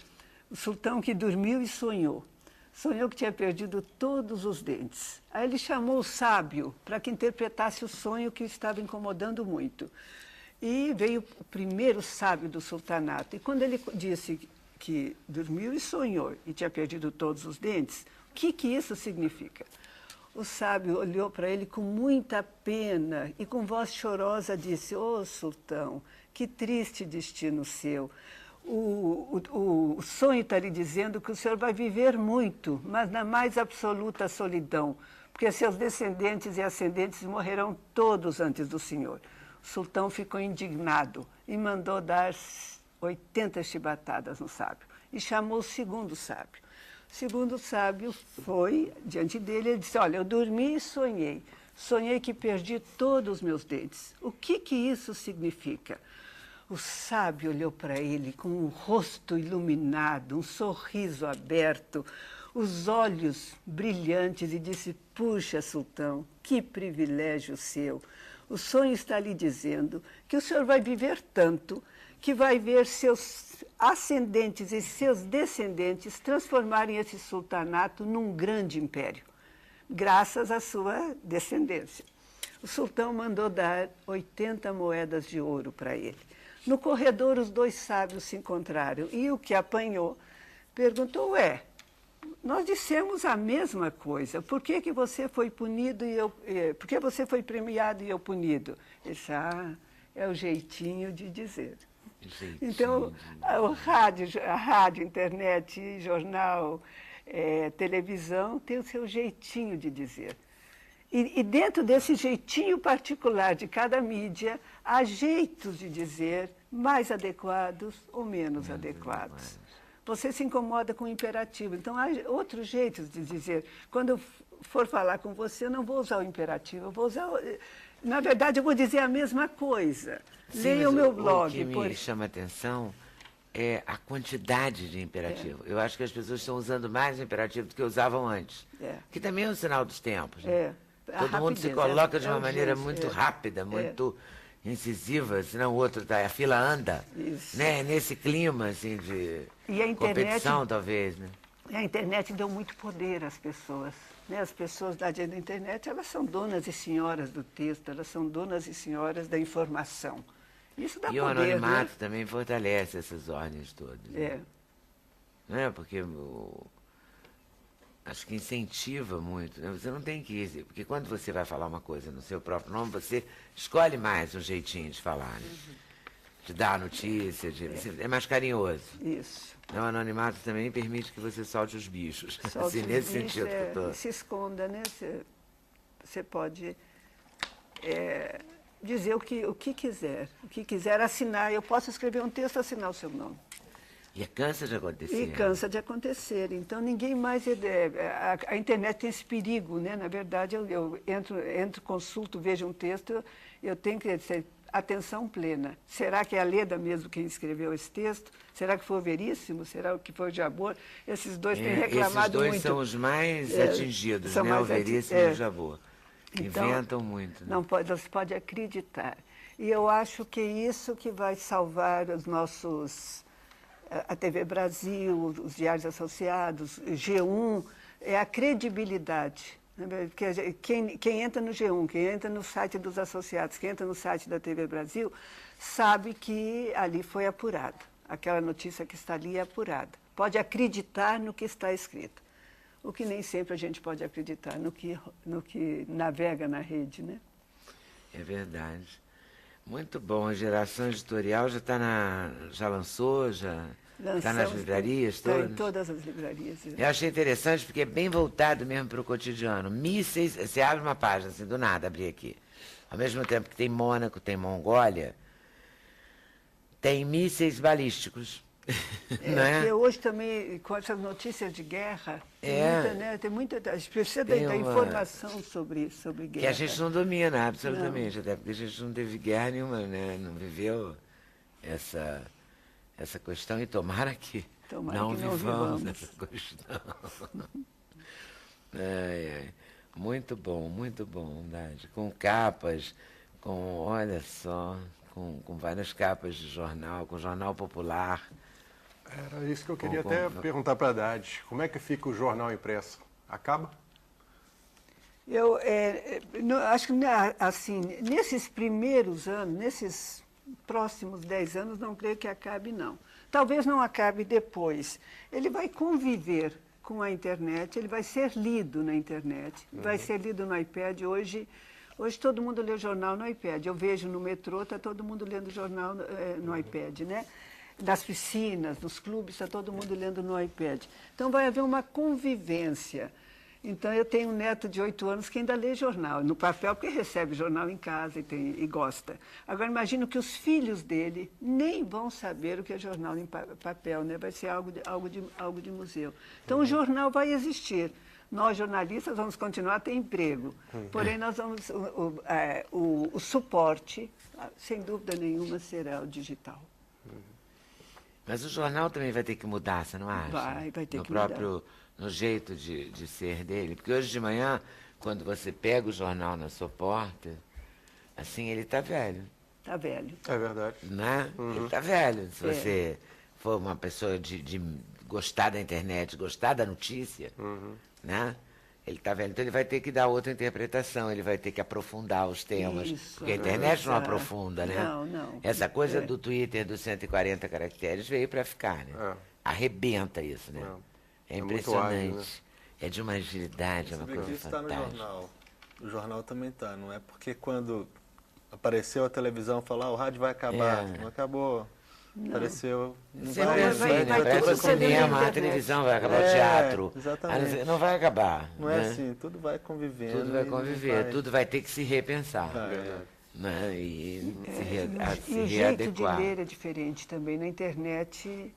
o sultão que dormiu e sonhou. Sonhou que tinha perdido todos os dentes. Aí ele chamou o sábio para que interpretasse o sonho que o estava incomodando muito. E veio o primeiro sábio do sultanato. E quando ele disse que dormiu e sonhou e tinha perdido todos os dentes, o que isso significa? O sábio olhou para ele com muita pena e com voz chorosa disse, sultão, que triste destino seu. O sonho está lhe dizendo que o senhor vai viver muito, mas na mais absoluta solidão, porque seus descendentes e ascendentes morrerão todos antes do senhor. O sultão ficou indignado e mandou dar 80 chibatadas no sábio. E chamou o segundo sábio. O segundo sábio foi diante dele e disse, olha, eu dormi e sonhei. Sonhei que perdi todos os meus dentes. O que isso significa? O sábio olhou para ele com um rosto iluminado, um sorriso aberto, os olhos brilhantes e disse: puxa, sultão, que privilégio seu. O sonho está lhe dizendo que o senhor vai viver tanto que vai ver seus ascendentes e seus descendentes transformarem esse sultanato num grande império, graças à sua descendência. O sultão mandou dar 80 moedas de ouro para ele. No corredor, os dois sábios se encontraram e o que apanhou perguntou: ué, nós dissemos a mesma coisa, por que que você foi punido e eu... por que você foi premiado e eu punido? Ele disse: ah, é o jeitinho de dizer. Então, a rádio, internet, jornal, televisão tem o seu jeitinho de dizer. E dentro desse jeitinho particular de cada mídia, há jeitos de dizer mais adequados ou menos adequados. Você se incomoda com o imperativo, então há outros jeitos de dizer. Quando eu for falar com você, eu não vou usar o imperativo, eu vou usar... Na verdade, eu vou dizer a mesma coisa. Leia o meu blog. O que me chama a atenção é a quantidade de imperativo. Eu acho que as pessoas estão usando mais imperativo do que usavam antes. Que também é um sinal dos tempos. Né? Todo mundo se coloca de uma maneira muito rápida, muito incisiva, senão o outro a fila anda. Né? Nesse clima assim, de competição, talvez. Né? E a internet deu muito poder às pessoas. Né? As pessoas da internet, elas são donas e senhoras do texto, elas são donas e senhoras da informação. Isso dá poder. E o anonimato também fortalece essas ordens todas. Né? Não é? Porque acho que incentiva muito. Né? Você não tem que ir, porque quando você vai falar uma coisa no seu próprio nome, você escolhe mais um jeitinho de falar. Né? De dar a notícia, é mais carinhoso. Isso. O anonimato também permite que você solte os bichos. Assim, nesse sentido que eu tô... Se esconda, né? Você pode dizer o que quiser, assinar. Eu posso escrever um texto e assinar o seu nome. E cansa de acontecer. E cansa de acontecer. Então, ninguém mais... A internet tem esse perigo, né? Na verdade, eu entro, consulto, vejo um texto, eu tenho que ter atenção plena. Será que é a Leda mesmo quem escreveu esse texto? Será que foi o Veríssimo? Será que foi o Jabor? Esses dois têm reclamado muito. Esses dois são os mais atingidos, né? O Veríssimo e o Jabor. Então, inventam muito. Né? Não você pode acreditar. E eu acho que é isso que vai salvar os nossos... A TV Brasil, os diários associados, G1, é a credibilidade. Porque quem entra no G1, quem entra no site dos associados, quem entra no site da TV Brasil, sabe que ali foi apurado. Aquela notícia que está ali é apurada. Pode acreditar no que está escrito. O que nem sempre a gente pode acreditar no que navega na rede, né? É verdade. Muito bom. A Geração Editorial já lançou, já está nas livrarias todas? Está em todas as livrarias. Eu achei interessante porque é bem voltado mesmo para o cotidiano. Mísseis, você abre uma página assim, do nada, abri aqui. Ao mesmo tempo que tem Mônaco, tem Mongólia, tem mísseis balísticos. Não é? Porque hoje também, com essas notícias de guerra, tem muita, a gente precisa da informação sobre guerra. Que a gente não domina, absolutamente, até porque a gente não teve guerra nenhuma, né? Não viveu essa questão e tomara que não vivamos essa questão. Muito bom, Dade. Com capas, olha só, com várias capas de jornal, com jornal popular. Era isso que eu queria até perguntar para a Dade. Como é que fica o jornal impresso? Acaba? Eu acho que, assim, nesses primeiros anos, nesses próximos 10 anos, não creio que acabe, não. Talvez não acabe depois. Ele vai conviver com a internet, ele vai ser lido na internet, vai ser lido no iPad. Hoje todo mundo lê jornal no iPad. Eu vejo no metrô, está todo mundo lendo jornal no iPad, né? Nas piscinas, nos clubes, está todo mundo lendo no iPad. Então vai haver uma convivência. Então, eu tenho um neto de 8 anos que ainda lê jornal, no papel, porque recebe jornal em casa e gosta. Agora, imagino que os filhos dele nem vão saber o que é jornal em papel, né? Vai ser algo de museu. Então, o jornal vai existir. Nós, jornalistas, vamos continuar a ter emprego. Porém, nós vamos, o suporte, sem dúvida nenhuma, será o digital. Mas o jornal também vai ter que mudar, você não acha? Vai ter que mudar. No jeito de ser dele. Porque hoje de manhã, quando você pega o jornal na sua porta, assim, ele está velho. Está velho. É verdade. Né? Ele está velho. Se você for uma pessoa de gostar da internet, gostar da notícia, né? Ele está velho. Então ele vai ter que dar outra interpretação, ele vai ter que aprofundar os temas. Isso, porque a internet não aprofunda, né? Não. Essa coisa do Twitter dos 140 caracteres veio para ficar, né? Arrebenta isso, né? É impressionante. ágil, né? É de uma agilidade, é uma Você vê coisa que isso está no fantástica. jornal. O jornal também está. Não é porque quando apareceu a televisão, falou, o rádio vai acabar. Não acabou. Apareceu. Não Sempre é assim, né? Parece o cinema, a televisão vai acabar, o teatro. Exatamente. Não vai acabar. Não né? é assim, tudo vai convivendo. Tudo vai e conviver, tudo vai ter que se repensar. É. Né? E se E o jeito de readequar. ler é diferente também. Na internet,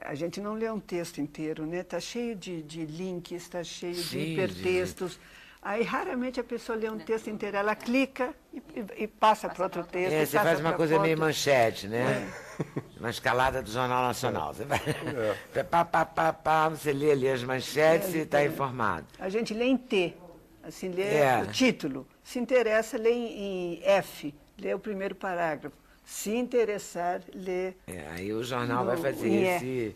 a gente não lê um texto inteiro, né? Está cheio de links, está cheio de Cheio de- hipertextos. Aí, raramente, a pessoa lê um texto inteiro. Ela clica e passa para outro texto. Você passa faz uma pra coisa foto. meio manchete, né? Uma escalada do Jornal Nacional. Você vai... Pá, você lê ali as manchetes e está informado. A gente lê em T, assim, lê É. o título. Se interessa, lê em F, lê o primeiro parágrafo. Se interessar, lê... Aí o jornal vai fazer em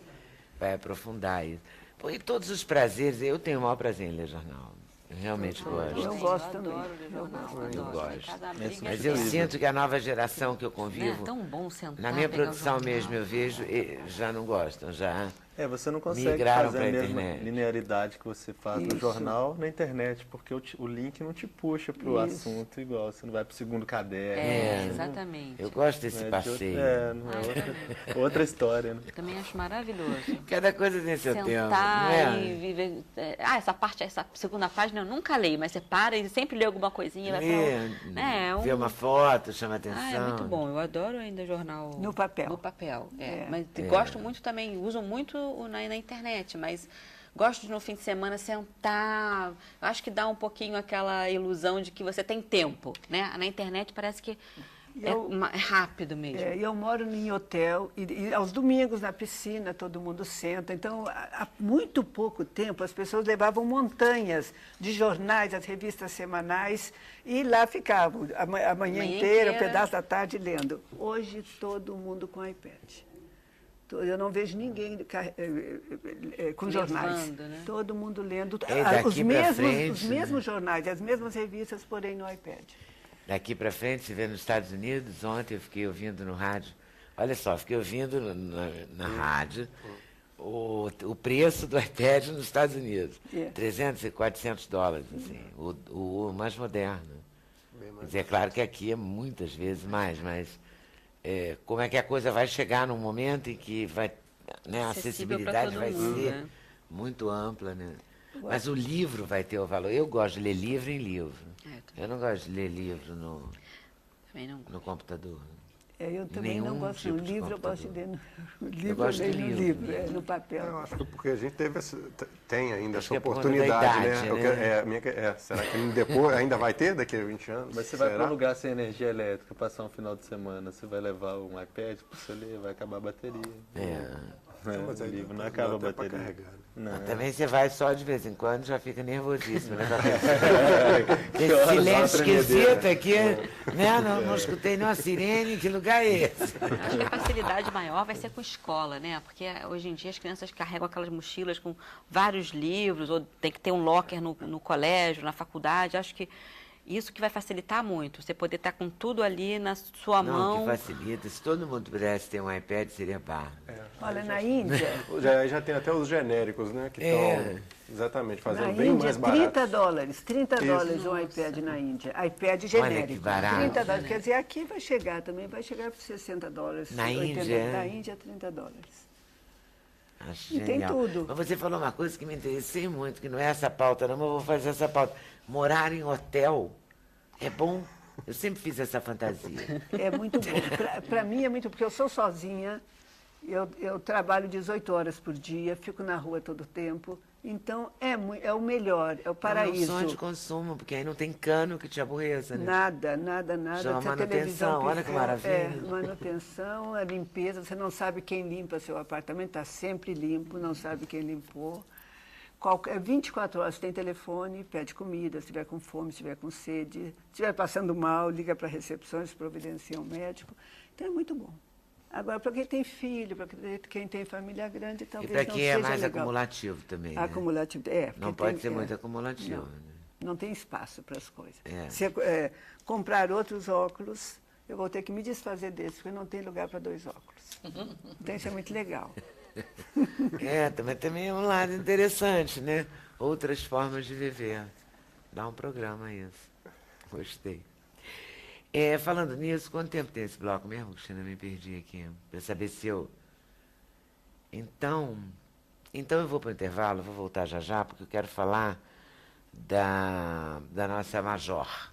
vai aprofundar isso. Pô, e todos os prazeres, eu tenho o maior prazer em ler jornal. Eu realmente gosto. Eu gosto também. Adoro ler jornal, Eu adoro. gosto. Em casa, a briga Mas é eu eterna. sinto que a nova geração que eu Não convivo, é tão bom sentar, na minha pegar o produção jornal. mesmo, eu vejo, já não gostam, já. Você não consegue Migraram fazer pra a mesma internet. linearidade que você faz no Isso. jornal na internet, porque o link não te puxa para o Isso. assunto igual. Você não vai para o segundo caderno. Exatamente. Eu gosto desse né, de passeio. não é outra história, né? Eu também acho maravilhoso. Cada coisa tem seu tempo, não Sentar é? e viver... essa segunda página eu nunca leio, mas você para e sempre lê alguma coisinha. Vai pra Ver uma foto, chama atenção. é muito bom. Eu adoro ainda jornal... No papel. No papel, Mas gosto muito também, uso muito na internet, mas gosto de no fim de semana sentar. Acho que dá um pouquinho aquela ilusão de que você tem tempo, né? Na internet parece que é rápido mesmo. E eu moro em hotel e aos domingos na piscina todo mundo senta. Então, há muito pouco tempo as pessoas levavam montanhas de jornais, as revistas semanais e lá ficavam a manhã inteira, um pedaço da tarde lendo. Hoje todo mundo com iPad. Eu não vejo ninguém com jornais. Né? Todo mundo lendo daqui pra frente, os mesmos jornais, as mesmas revistas, porém no iPad. Daqui para frente, se vê nos Estados Unidos, ontem eu fiquei ouvindo no rádio, olha só, fiquei ouvindo na rádio o preço do iPad nos Estados Unidos, 300 e 400 dólares, assim, o mais moderno. Quer dizer, é claro que aqui é muitas vezes mais, mas como é que a coisa vai chegar num momento em que vai, né, a Acessível acessibilidade pra todo vai mundo, ser né? muito ampla, né? Mas o livro vai ter o valor. Eu gosto de ler livro em livro. Eu não gosto de ler livro Também não. no computador. Eu também Nenhum não gosto tipo do de livro, eu gosto de computador. ler no livro, Eu gosto eu leio do no livro. livro, no papel. Eu acho que porque a gente tem ainda Acho essa que é por conta oportunidade, da né? idade, Eu né? quero- será que depois ainda vai ter daqui a 20 anos? Mas você vai Será? para um lugar sem energia elétrica, passar um final de semana, você vai levar um iPad para você ler, vai acabar a bateria. Mas O aí livro não dá acaba a até pra bateria. carregar, né? Não. Também você vai só de vez em quando, já fica nervosíssimo, né? Que Esse horas silêncio dá uma esquisito aqui, né? Não escutei nenhuma sirene, que lugar é esse? Acho que a facilidade maior vai ser com escola, né? Porque hoje em dia as crianças carregam aquelas mochilas com vários livros, ou tem que ter um locker no colégio, na faculdade. Acho que isso que vai facilitar muito. Você poder estar com tudo ali na sua Não, mão. que facilita. Se todo mundo pudesse ter um iPad, seria barro. Olha, na Índia, Já tem até os genéricos, né? Que estão exatamente fazendo na bem Índia, mais barato. 30 dólares, 30 dólares um iPad na Índia. iPad genérico. que barato. 30 dólares. Quer dizer, aqui vai chegar também, vai chegar para 60 dólares. Na 80, Índia, Na Índia, 30 dólares. Acho E tem genial. tudo. Mas você falou uma coisa que me interessei muito, que não é essa pauta, não, mas eu vou fazer essa pauta. Morar em hotel é bom? Eu sempre fiz essa fantasia. É muito bom. Para mim é muito, porque eu sou sozinha, eu trabalho 18 horas por dia, fico na rua todo o tempo, então é o melhor, é o paraíso. É um sonho de consumo, porque aí não tem cano que te aborreça, né? Nada, nada, nada. Chama Se a televisão manutenção, olha que piscar, maravilha. manutenção, a limpeza, você não sabe quem limpa seu apartamento, está sempre limpo, não sabe quem limpou. 24 horas tem telefone, pede comida, se estiver com fome, se estiver com sede, se estiver passando mal, liga para a recepção, eles providenciam um médico. Então é muito bom. Agora, para quem tem filho, para quem tem família grande, E talvez para não quem é seja mais legal. acumulativo também, né? Acumulativo, Não porque pode ser muito acumulativo, não, né? não tem espaço para as coisas. É. Se comprar outros óculos, eu vou ter que me desfazer desses, porque não tem lugar para 2 óculos. Então isso é muito legal. Também é um lado interessante, né? Outras formas de viver. Dá um programa isso. Gostei. Falando nisso, quanto tempo tem esse bloco mesmo, Cristina? Me perdi aqui. Para saber se eu... Então eu vou para o intervalo, vou voltar já, porque eu quero falar da nossa Major.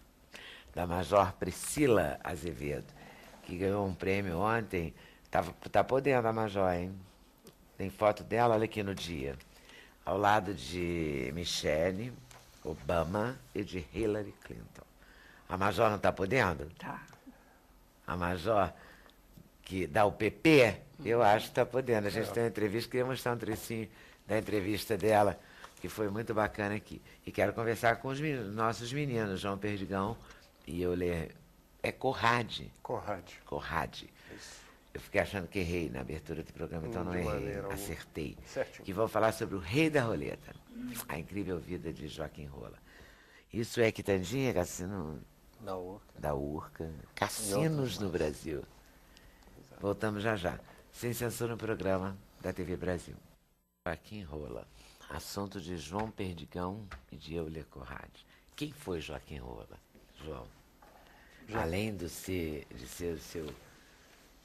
Da Major Priscila Azevedo, que ganhou um prêmio ontem. Tá podendo a Major, hein? Tem foto dela, olha aqui no dia. Ao lado de Michelle Obama e de Hillary Clinton. A Major não está podendo? Tá. A Major que dá o PP, eu acho que está podendo. A gente tem uma entrevista, queria mostrar um trecinho da entrevista dela, que foi muito bacana aqui. E quero conversar com os nossos meninos, João Perdigão e Euler. É Corrade. Corrade. Eu fiquei achando que errei na abertura do programa, então não errei, acertei. Certinho. Que vão falar sobre o rei da roleta, a incrível vida de Joaquim Rola. Isso é Quitandinha, cassino da Urca, cassinos no Brasil. Voltamos já. Sem censura no programa da TV Brasil. Joaquim Rola, assunto de João Perdigão e de Euler Corrade. Quem foi Joaquim Rola, João? Além de ser o seu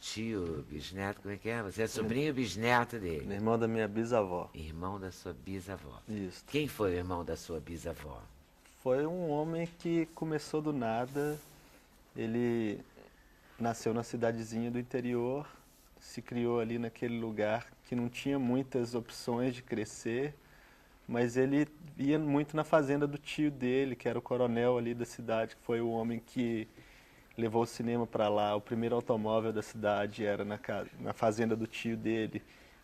tio, bisneto, como é que é? Você é sobrinho e bisneto dele. Irmão da minha bisavó. Irmão da sua bisavó. Isso. Quem foi o irmão da sua bisavó? Foi um homem que começou do nada. Ele nasceu na cidadezinha do interior, se criou ali naquele lugar que não tinha muitas opções de crescer, mas ele ia muito na fazenda do tio dele, que era o coronel ali da cidade, que foi o homem que levou o cinema para lá. O primeiro automóvel da cidade era na fazenda do tio dele.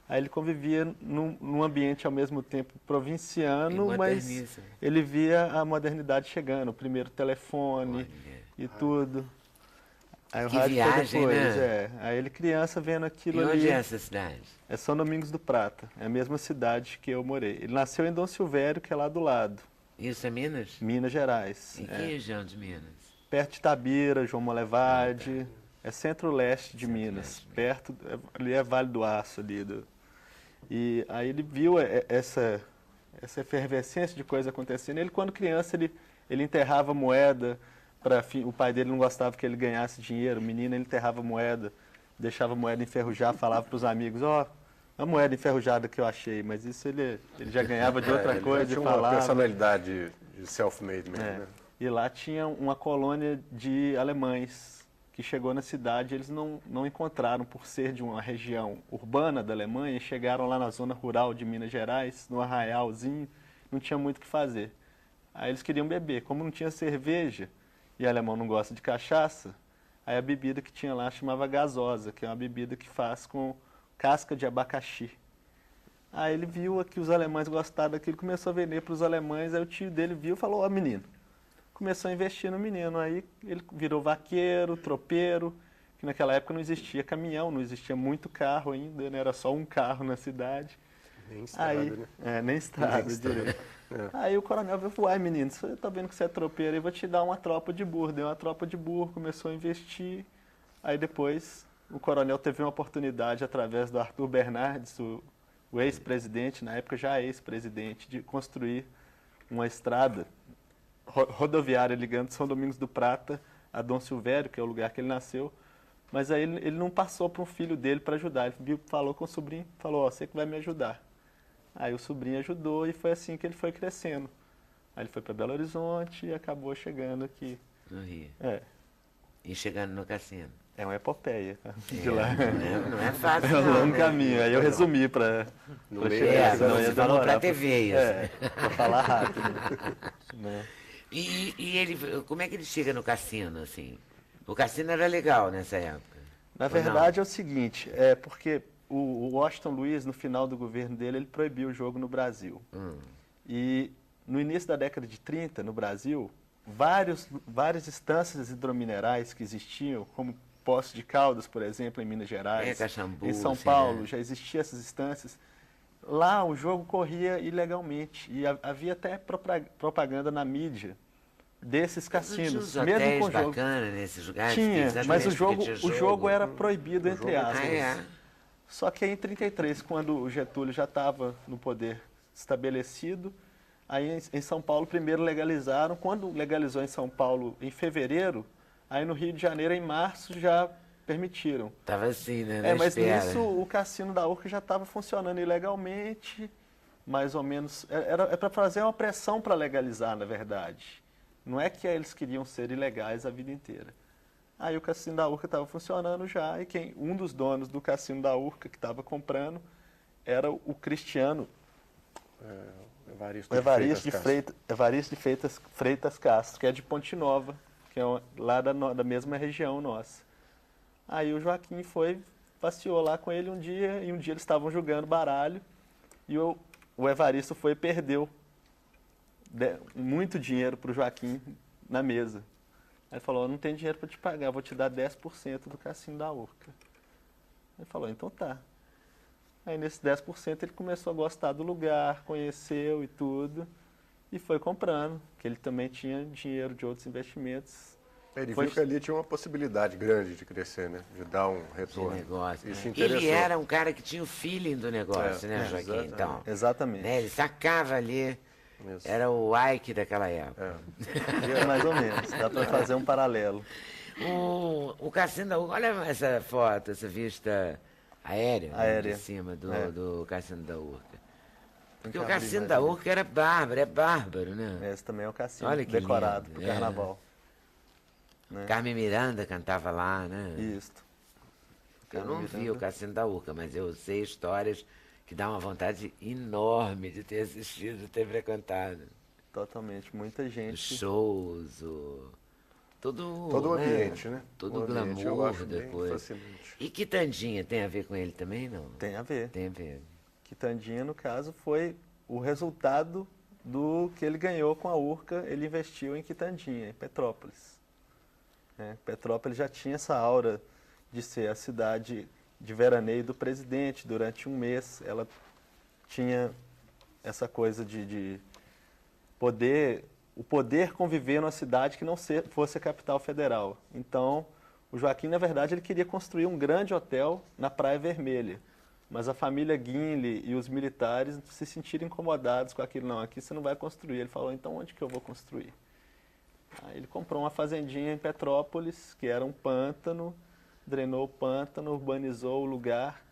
Aí ele convivia num ambiente ao mesmo tempo provinciano, mas ele via a modernidade chegando, o primeiro telefone e tudo. Aí o Que rádio viagem, foi depois, né? Aí ele criança vendo aquilo E ali. onde é essa cidade? É São Domingos do Prata, é a mesma cidade que eu morei. Ele nasceu em Dom Silvério, que é lá do lado, Isso é Minas? Minas Gerais. Em que região de Minas? Perto de Itabira, João Molevade, é centro-leste de Minas, perto, ali é Vale do Aço ali. E aí ele viu essa efervescência de coisa acontecendo. Ele, quando criança, ele enterrava moeda, o pai dele não gostava que ele ganhasse dinheiro, o menino ele enterrava moeda, deixava a moeda enferrujar, falava para os amigos, a moeda enferrujada que eu achei, mas isso ele já ganhava de outra coisa e tinha falava. uma personalidade de self-made mesmo, né? E lá tinha uma colônia de alemães que chegou na cidade, eles não encontraram por ser de uma região urbana da Alemanha, chegaram lá na zona rural de Minas Gerais, no arraialzinho, não tinha muito o que fazer. Aí eles queriam beber, como não tinha cerveja, e alemão não gosta de cachaça, aí a bebida que tinha lá chamava gasosa, que é uma bebida que faz com casca de abacaxi. Aí ele viu que os alemães gostaram daquilo, começou a vender para os alemães, aí o tio dele viu e falou, menino, começou a investir no menino. Aí ele virou vaqueiro, tropeiro, que naquela época não existia caminhão, não existia muito carro ainda, né? Era só um carro na cidade. Nem estrada, aí, né? Nem estrada direito. Aí o coronel falou, menino, eu tô vendo que você é tropeiro, eu vou te dar uma tropa de burro. Deu uma tropa de burro, começou a investir. Aí depois o coronel teve uma oportunidade, através do Arthur Bernardes, o ex-presidente, na época já ex-presidente, de construir uma estrada rodoviária ligando São Domingos do Prata a Dom Silvério, que é o lugar que ele nasceu, Mas aí ele não passou para um filho dele para ajudar. Ele falou com o sobrinho, falou, ó, você que vai me ajudar. Aí o sobrinho ajudou e foi assim que ele foi crescendo. Aí ele foi para Belo Horizonte e acabou chegando aqui. No Rio. É, E chegando no cassino. é uma epopeia de lá. Não é fácil, É um não, longo né? caminho. Aí eu resumi para chegar. Senão você ia falou demorar pra TV isso. para falar rápido. Né? E ele, como é que ele chega no cassino, assim? O cassino era legal nessa época? Na Ou não? verdade é o seguinte, porque o Washington Luiz, no final do governo dele, ele proibiu o jogo no Brasil. E no início da década de 30, no Brasil, várias instâncias hidrominerais que existiam, como Poços de Caldas, por exemplo, em Minas Gerais, Caxambu, em São assim, Paulo, né? já existiam essas instâncias. Lá o jogo corria ilegalmente e havia até propaganda na mídia desses Tinha cassinos, uns mesmo hotéis com jogo. bacanas nesses lugares? Tinha, exatamente mas porque o tinha jogo era proibido, entre aspas. Ah, é? Só que aí em 33, quando o Getúlio já estava no poder estabelecido, aí em São Paulo primeiro legalizaram. Quando legalizou em São Paulo em fevereiro, aí no Rio de Janeiro em março já permitiram. Tava assim, né? Na Mas espera. nisso o cassino da Urca já estava funcionando ilegalmente, mais ou menos. É para fazer uma pressão para legalizar, na verdade. Não é que eles queriam ser ilegais a vida inteira. Aí o cassino da Urca estava funcionando já, e um dos donos do cassino da Urca que estava comprando era o Cristiano Evaristo de Freitas Castro, que é de Ponte Nova, que é lá da mesma região nossa. Aí o Joaquim passeou lá com ele um dia, e um dia eles estavam jogando baralho, e o Evaristo foi e perdeu muito dinheiro para o Joaquim na mesa. Aí ele falou, não tem dinheiro para te pagar, vou te dar 10% do cassino da Urca. Ele falou, então tá. Aí nesses 10% ele começou a gostar do lugar, conheceu e tudo, e foi comprando, que ele também tinha dinheiro de outros investimentos. Ele viu que ali tinha uma possibilidade grande de crescer, né? De dar um retorno. Negócio. Isso interessou. Ele era um cara que tinha o feeling do negócio, né, Joaquim? exatamente. Então, Exatamente. né, ele sacava ali, Isso. era o Ike daquela época. Mais ou menos, dá para fazer um paralelo. O cassino da Urca, olha essa foto, essa vista aérea, né, Aérea. de cima do cassino da Urca. Porque Tem o que abrir cassino mais da ali. Urca era bárbaro, é bárbaro, né? Esse também é o cassino Olha que decorado lindo, para o carnaval. Né? Carmen Miranda cantava lá, né? Isso. Eu não vi Miranda. o Cassino da Urca, mas eu sei histórias que dá uma vontade enorme de ter assistido, de ter frequentado. Totalmente. Muita Os gente. shows, todo Todo o né? ambiente, né? Todo o ambiente eu glamour acho bem depois. fascinante. E Quitandinha tem a ver com ele também, não? Tem a ver. Tem a ver. Quitandinha, no caso, foi o resultado do que ele ganhou com a Urca. Ele investiu em Quitandinha, em Petrópolis. Petrópolis já tinha essa aura de ser a cidade de veraneio do presidente. Durante um mês, ela tinha essa coisa de o poder conviver numa cidade que não fosse a capital federal. Então, o Joaquim, na verdade, ele queria construir um grande hotel na Praia Vermelha. Mas a família Guinle e os militares se sentiram incomodados com aquilo. Não, aqui você não vai construir. Ele falou, então onde que eu vou construir? Aí ele comprou uma fazendinha em Petrópolis, que era um pântano, drenou o pântano, urbanizou o lugar.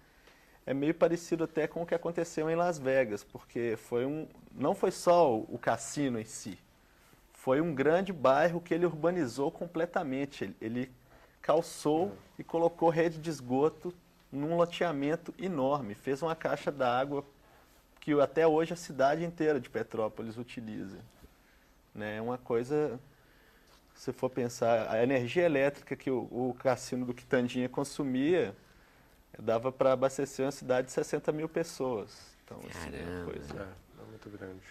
É meio parecido até com o que aconteceu em Las Vegas, porque não foi só o cassino em si, foi um grande bairro que ele urbanizou completamente. Ele calçou e colocou rede de esgoto num loteamento enorme, fez uma caixa d'água que até hoje a cidade inteira de Petrópolis utiliza. É uma coisa... Se for pensar, a energia elétrica que o cassino do Quitandinha consumia dava para abastecer uma cidade de 60 mil pessoas. Então, assim, é uma coisa... É muito grande.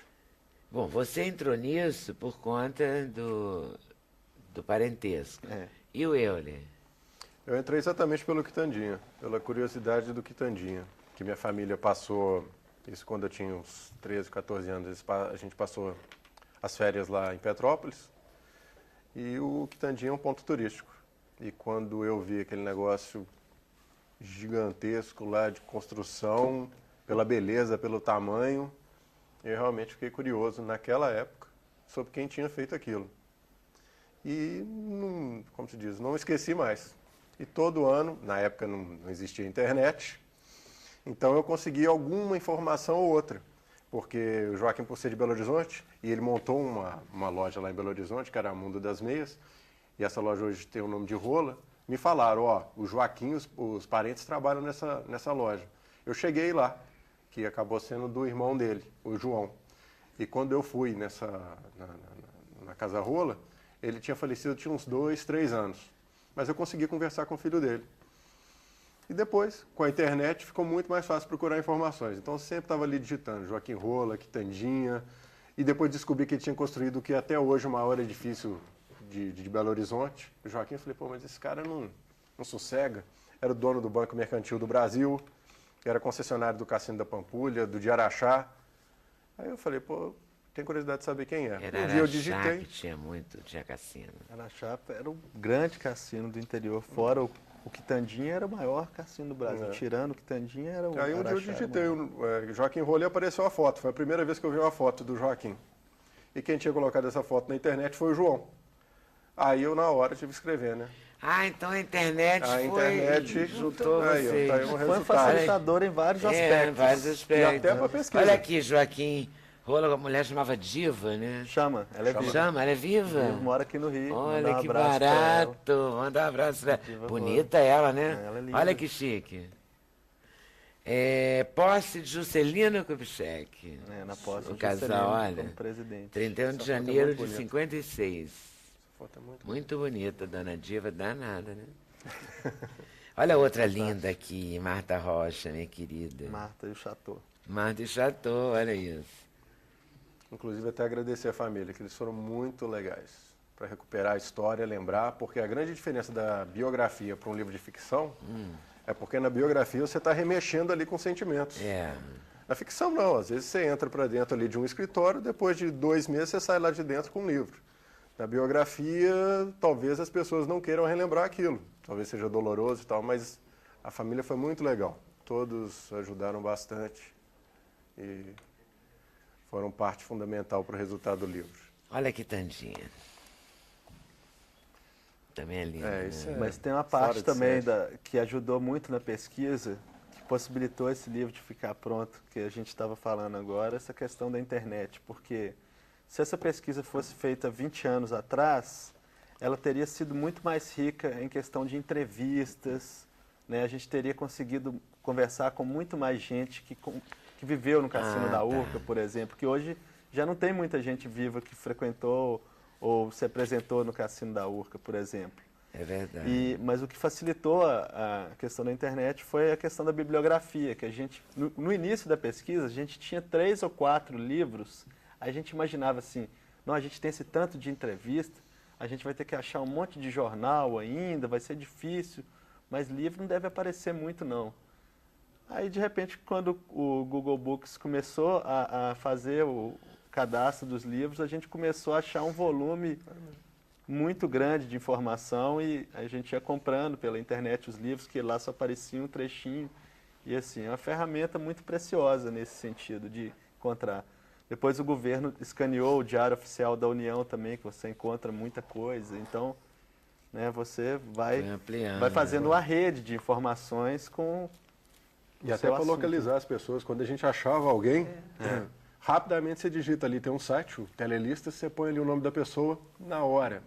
Bom, você entrou nisso por conta do parentesco. E o Euler? Eu entrei exatamente pelo Quitandinha, pela curiosidade do Quitandinha, que minha família passou, isso quando eu tinha uns 13, 14 anos, a gente passou as férias lá em Petrópolis. E o Quitandinha é um ponto turístico. E quando eu vi aquele negócio gigantesco lá de construção, pela beleza, pelo tamanho, eu realmente fiquei curioso naquela época sobre quem tinha feito aquilo. E, como se diz, não esqueci mais. E todo ano, na época não existia internet, então eu consegui alguma informação ou outra. Porque o Joaquim, por ser de Belo Horizonte, e ele montou uma loja lá em Belo Horizonte, que era a Mundo das Meias, e essa loja hoje tem o nome de Rola, me falaram, ó, o Joaquim, os parentes trabalham nessa loja. Eu cheguei lá, que acabou sendo do irmão dele, o João. E quando eu fui na Casa Rola, ele tinha falecido, tinha uns 2, 3 anos. Mas eu consegui conversar com o filho dele. E depois, com a internet, ficou muito mais fácil procurar informações. Então, eu sempre estava ali digitando Joaquim Rola, Quitandinha. E depois descobri que ele tinha construído o que até hoje é o maior edifício de Belo Horizonte. O Joaquim, eu falei, pô, mas esse cara não sossega. Era o dono do Banco Mercantil do Brasil, era concessionário do Cassino da Pampulha, do de Araxá. Aí eu falei, pô, tenho curiosidade de saber quem é. Era Um dia eu Araxá digitei. que tinha cassino. Araxá era o grande cassino do interior, fora o Quitandinha era o maior cassino do Brasil. Tirando o Quitandinha era o Aí um dia eu Araxá digitei era o maior. Joaquim Rola e apareceu a foto. Foi a primeira vez que eu vi uma foto do Joaquim. E quem tinha colocado essa foto na internet foi o João. Aí eu, na hora, tive que escrever, né? Ah, então a internet juntou aí, ó, vocês. tá aí um Foi um resultado. facilitador em vários aspectos. Em vários aspectos. E até pra pesquisa. Olha aqui, Joaquim Rola, a mulher chamava Diva, né? Chama, ela é viva. Chama, ela é viva? Viva, mora aqui no Rio. Olha Mandar um que abraço pra ela. barato. Manda um abraço pra ela. Diva Bonita ela, né? Ela é linda. Olha que chique. Posse de Juscelino Kubitschek. Na posse O de casal, Juscelino olha. como presidente. 31 de Essa foto é janeiro muito de bonita. 56. Foto é muito Muito bonita, dona Diva, danada, né? Olha outra linda aqui, Marta Rocha, minha querida. Marta e o Chateau. Marta e Chateau, olha isso. Inclusive, até agradecer a família, que eles foram muito legais. Para recuperar a história, lembrar, porque a grande diferença da biografia para um livro de ficção é porque na biografia você está remexendo ali com sentimentos. Na ficção, não. Às vezes você entra para dentro ali de um escritório, depois de 2 meses você sai lá de dentro com um livro. Na biografia, talvez as pessoas não queiram relembrar aquilo. Talvez seja doloroso e tal, mas a família foi muito legal. Todos ajudaram bastante e foram parte fundamental para o resultado do livro. Olha que tandinha. Também é linda. Isso né? Mas tem uma fora parte de também série. que ajudou muito na pesquisa, que possibilitou esse livro de ficar pronto, que a gente estava falando agora, essa questão da internet. Porque se essa pesquisa fosse feita 20 anos atrás, ela teria sido muito mais rica em questão de entrevistas, né? A gente teria conseguido conversar com muito mais gente que viveu no Cassino da Urca, por exemplo, que hoje já não tem muita gente viva que frequentou ou se apresentou no Cassino da Urca, por exemplo. É verdade. Mas o que facilitou a questão da internet foi a questão da bibliografia, que a gente, no início da pesquisa, a gente tinha 3 ou 4 livros, a gente imaginava assim, não, a gente tem esse tanto de entrevista, a gente vai ter que achar um monte de jornal ainda, vai ser difícil, mas livro não deve aparecer muito, não. Aí, de repente, quando o Google Books começou a fazer o cadastro dos livros, a gente começou a achar um volume muito grande de informação e a gente ia comprando pela internet os livros, que lá só aparecia um trechinho. E, assim, é uma ferramenta muito preciosa nesse sentido de encontrar. Depois o governo escaneou o Diário Oficial da União também, que você encontra muita coisa. Então, né, você vai fazendo uma rede de informações com E até para localizar as pessoas, quando a gente achava alguém, rapidamente você digita ali, tem um site, o Telelista, você põe ali o nome da pessoa na hora.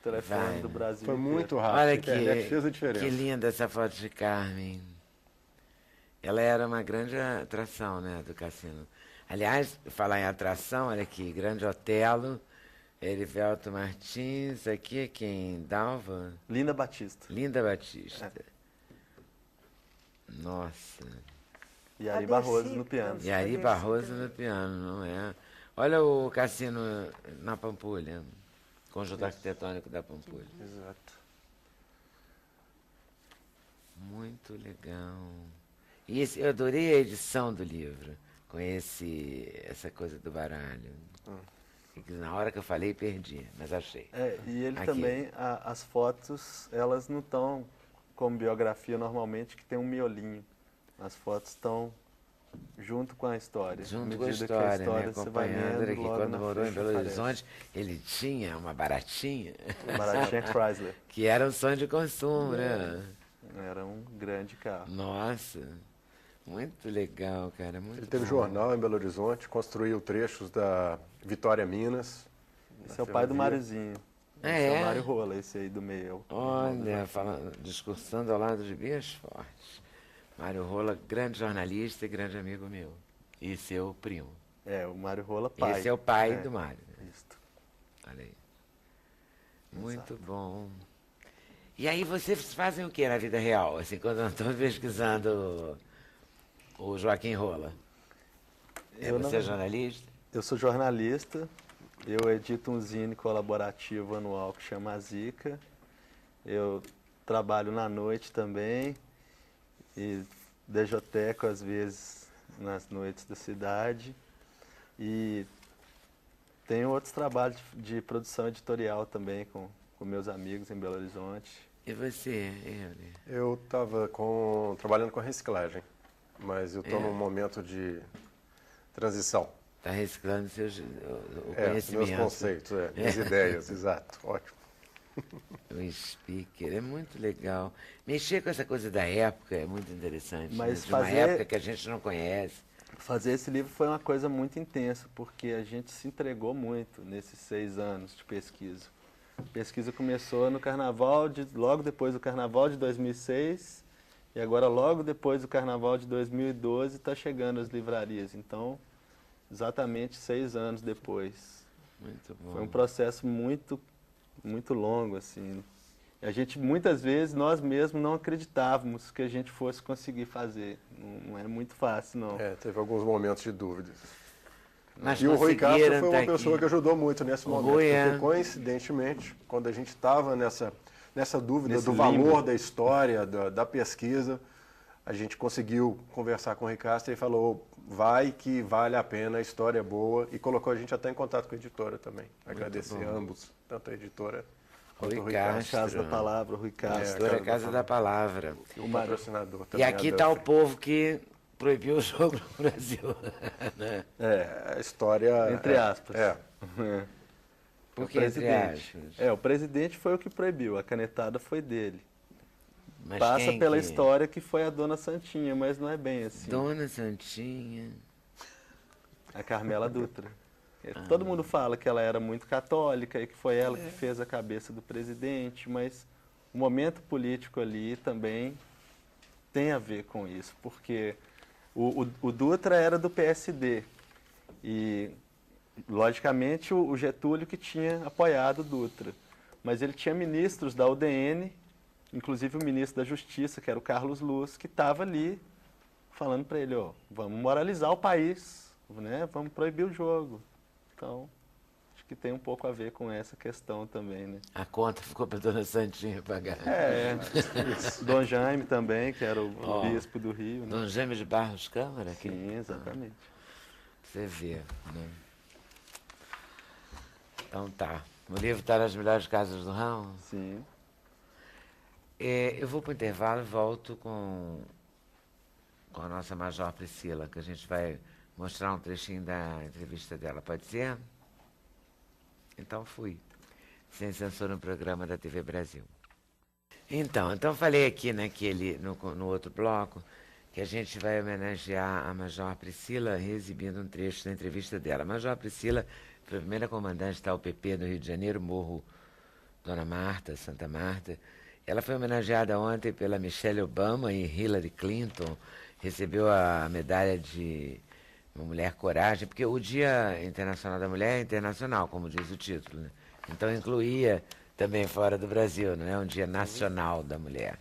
telefone do Brasil. Foi inteiro. muito rápido, Olha a internet fez a que diferença. linda essa foto de Carmen. Ela era uma grande atração, né, do cassino. Aliás, falar em atração, olha aqui, Grande Otelo, Erivelto Martins, aqui é quem? Dalva? Linda Batista. Linda Batista. Nossa. E Ari A Barroso Dercy no piano. E aí Barroso no piano, não é? Olha o cassino na Pampulha, conjunto arquitetônico da Pampulha. Exato. Muito legal. E eu adorei a edição do livro, com essa coisa do baralho. Na hora que eu falei, perdi, mas achei. E ele Aqui. também, as fotos, elas não estão como biografia normalmente, que tem um miolinho. As fotos estão junto com a história. Junto À com a medida história, que né? você vai Acompanhando lendo, aqui. logo Quando na morou em ficha Belo aparece. Horizonte, ele tinha uma baratinha, Baratinha Chrysler. que era um sonho de consumo, né? Era um grande carro. Nossa, muito legal, cara. Muito Ele teve bom. jornal em Belo Horizonte, construiu trechos da Vitória Minas. Esse é o pai do Máriozinho. Ah, Esse é é? o Mário Rola, esse aí do meio. Olha, discursando ao lado de Bias Fortes. Mário Rola, grande jornalista e grande amigo meu. E seu primo. É, o Mário Rola pai. Esse é o pai do Mário. Isso. Olha aí. Muito bom. E aí vocês fazem o que na vida real? Assim, quando eu estou pesquisando o Joaquim Rola. Você é jornalista? Eu sou jornalista, eu edito um zine colaborativo anual que chama A Zica. Eu trabalho na noite também e dejoteco às vezes nas noites da cidade. E tenho outros trabalhos de produção editorial também com meus amigos em Belo Horizonte. E você, Euler? Eu estava trabalhando com reciclagem, mas eu estou num momento de transição. Está reciclando o Meus conhecimento. conceitos, minhas ideias, exato. Ótimo. O speaker é muito legal. Mexer com essa coisa da época é muito interessante. Mas né? De uma fazer- época que a gente não conhece. Fazer esse livro foi uma coisa muito intensa, porque a gente se entregou muito nesses 6 anos de pesquisa. A pesquisa começou no carnaval, logo depois do carnaval de 2006, e agora logo depois do carnaval de 2012 está chegando às livrarias. Então, exatamente 6 anos depois. Muito bom. Foi um processo muito, muito longo, assim. A gente, muitas vezes, nós mesmos não acreditávamos que a gente fosse conseguir fazer. Não é muito fácil, não. Teve alguns momentos de dúvidas. Mas E o Rui Castro conseguiram foi tá uma pessoa aqui. que ajudou muito nesse momento, Rui é- porque coincidentemente, quando a gente estava nessa dúvida Nesse do limbo. valor da história, da pesquisa, a gente conseguiu conversar com o Rui Castro e falou, vai que vale a pena, a história é boa, e colocou a gente até em contato com a editora também. Agradecer a ambos, tanto a editora quanto Rui o Rui Castro. Castro. Casa da Palavra, Rui Castro. Editora Casa da Palavra. E o patrocinador E também. aqui a está o Duffy. povo que proibiu o jogo no Brasil. né? A história... Entre aspas. Por O que entre presidente. aspas? O presidente foi o que proibiu, a canetada foi dele. Mas Passa quem pela que- história que foi a Dona Santinha, mas não é bem assim. Dona Santinha. A Carmela Dutra. Todo mundo fala que ela era muito católica e que foi ela que fez a cabeça do presidente, mas o momento político ali também tem a ver com isso, porque o Dutra era do PSD e, logicamente, o Getúlio que tinha apoiado o Dutra, mas ele tinha ministros da UDN, inclusive o ministro da Justiça, que era o Carlos Luz, que estava ali falando para ele, vamos moralizar o país, né? Vamos proibir o jogo. Então, acho que tem um pouco a ver com essa questão também, né? A conta ficou para Dona Santinha pagar. Dom Jaime também, que era o Ó. bispo do Rio, né? Dom Jaime de Barros Câmara? que- Sim, exatamente. Você vê, né? Então tá. O livro está nas melhores casas do ramo. Sim. Eu vou para o intervalo e volto com a nossa Major Priscila, que a gente vai mostrar um trechinho da entrevista dela. Pode ser? Então fui. Sem censura no programa da TV Brasil. Então falei aqui no outro bloco que a gente vai homenagear a Major Priscila exibindo um trecho da entrevista dela. A Major Priscila foi a primeira comandante da UPP do Rio de Janeiro, Morro Dona Marta, Santa Marta. Ela foi homenageada ontem pela Michelle Obama e Hillary Clinton. Recebeu a medalha de uma mulher coragem, porque o Dia Internacional da Mulher é internacional, como diz o título, né? Então incluía também fora do Brasil, não é um Dia Nacional da Mulher.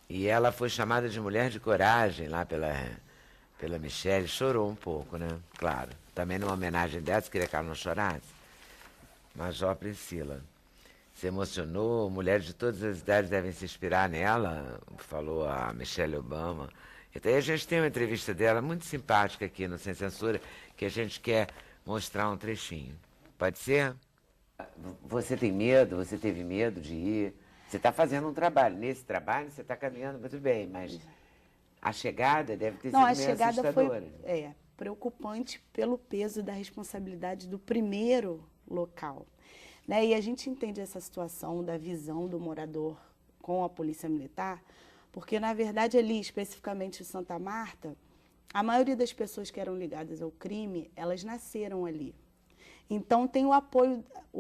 E ela foi chamada de mulher de coragem lá pela Michelle, chorou um pouco, né? Claro, também numa homenagem dessa, queria que ela não chorasse. Major Priscila se emocionou, mulheres de todas as idades devem se inspirar nela, falou a Michelle Obama. Então aí a gente tem uma entrevista dela muito simpática aqui no Sem Censura, que a gente quer mostrar um trechinho. Pode ser? Você tem medo? Você teve medo de ir? Você está fazendo um trabalho. Nesse trabalho você está caminhando muito bem, mas a chegada deve ter sido Não, a meio chegada assustadora. foi preocupante pelo peso da responsabilidade do primeiro local. Né? E a gente entende essa situação da visão do morador com a polícia militar Porque, na verdade, ali, especificamente em Santa Marta, a maioria das pessoas que eram ligadas ao crime, elas nasceram ali. Então, tem o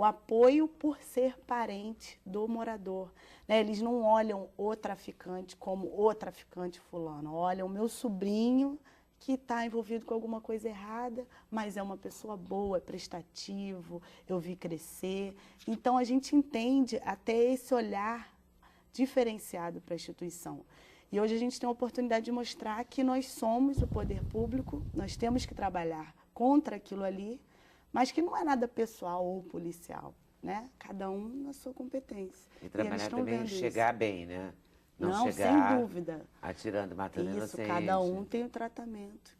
apoio por ser parente do morador, né? Eles não olham o traficante como o traficante fulano, olham o meu sobrinho que está envolvido com alguma coisa errada, mas é uma pessoa boa, é prestativo, eu vi crescer. Então, a gente entende até esse olhar diferenciado para a instituição. E hoje a gente tem a oportunidade de mostrar que nós somos o poder público, nós temos que trabalhar contra aquilo ali, mas que não é nada pessoal ou policial, né? Cada um na sua competência. E trabalhar também vendo chegar bem, né? Não, chegar sem dúvida. atirando, matando Isso, inocente. cada um tem o tratamento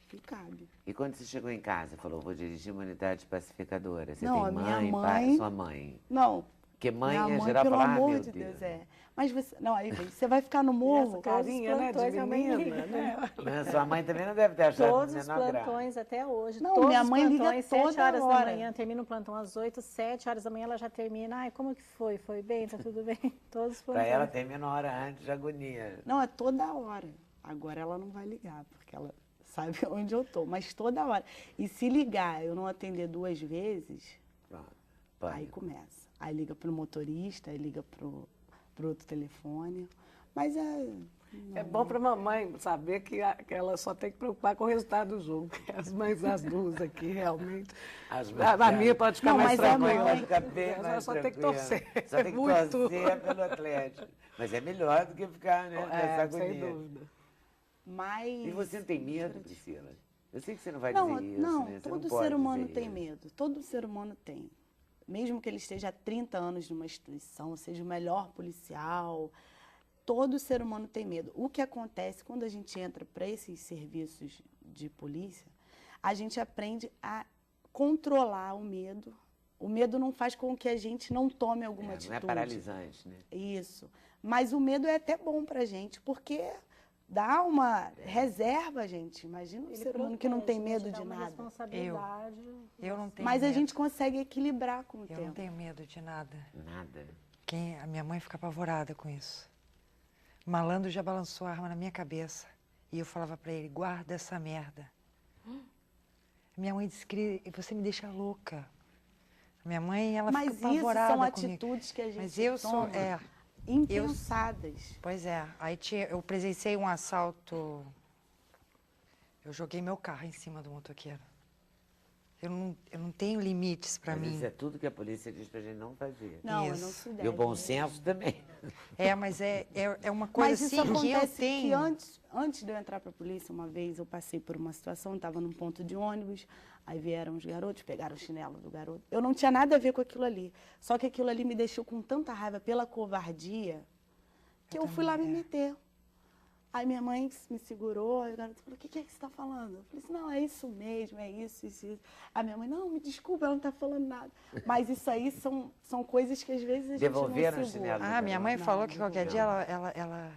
que cabe. E quando você chegou em casa, falou, vou dirigir uma unidade pacificadora. Você Não, tem a minha mãe, pai, mãe- sua mãe. Não, Porque mãe, minha em mãe, geral, pelo fala, amor meu de Deus. Deus, Mas você, não, aí você vai ficar no morro. Essa carinha, né, de plantões a mãe menina, liga, né? Mas sua mãe também não deve ter achado Todos de os menor graça. plantões até hoje. Não, todos minha os mãe liga plantões, 7 toda horas hora. da manhã, termina o plantão às 8, 7 horas da manhã ela já termina. Ai, como que foi? Foi bem? Tá tudo bem? Todos os Pra plantões. ela termina uma hora antes de agonia. Não, é toda hora. Agora ela não vai ligar, porque ela sabe onde eu tô, mas toda hora. E se ligar, eu não atender 2 vezes, Pronto. aí Pânico. começa. Aí liga pro motorista, aí liga pro outro telefone. Mas É bom para a mamãe saber que ela só tem que preocupar com o resultado do jogo. Porque as mães das duas aqui, realmente. A minha pode ficar Não, mais mas a tranquila. mãe- Pode ficar bem Ela mais só tem que tranquila. torcer. Só tem que Muito. torcer pelo Atlético. Mas é melhor do que ficar, né, nessa agonia. sem dúvida. mas... E você não tem medo, Priscila? Eu sei que você não vai Não, dizer isso, não, né? Você todo não pode ser humano dizer tem isso. medo. Todo ser humano tem. Mesmo que ele esteja há 30 anos numa instituição, seja o melhor policial, todo ser humano tem medo. O que acontece quando a gente entra para esses serviços de polícia, a gente aprende a controlar o medo. O medo não faz com que a gente não tome alguma atitude. Não é paralisante, né? Isso. Mas o medo é até bom para a gente, porque dá uma reserva, gente. Imagina um Ele ser humano que não protege, tem né? medo Te dá de uma nada. responsabilidade. Eu não tenho Mas a medo. gente consegue equilibrar com o Eu tempo. não tenho medo de nada. Nada. A minha mãe fica apavorada com isso. O malandro já balançou a arma na minha cabeça. E eu falava pra ele, guarda essa merda. Minha mãe disse que você me deixa louca. Minha mãe, ela Mas fica isso apavorada são comigo. atitudes que a gente Mas eu sou, toma impensadas. Pois é. Aí eu presenciei um assalto. Eu joguei meu carro em cima do motoqueiro. Eu não tenho limites pra Mas mim. isso é tudo que a polícia diz pra gente não fazer. Não, Isso. não se deve. E o bom senso também. Mas é uma coisa Mas isso assim que eu acontece tenho. que antes de eu entrar para a polícia, uma vez eu passei por uma situação, estava num ponto de ônibus, aí vieram os garotos, pegaram o chinelo do garoto. Eu não tinha nada a ver com aquilo ali. Só que aquilo ali me deixou com tanta raiva pela covardia que eu fui lá me meter. Aí minha mãe me segurou, aí o garoto falou, o que é que você está falando? Eu falei assim, não, é isso mesmo, é isso, isso, isso. A minha mãe, não, me desculpa, ela não está falando nada. Mas isso aí são coisas que às vezes a gente Devolveram não o segura. chinelo? Minha mãe Não, falou não que qualquer dia ela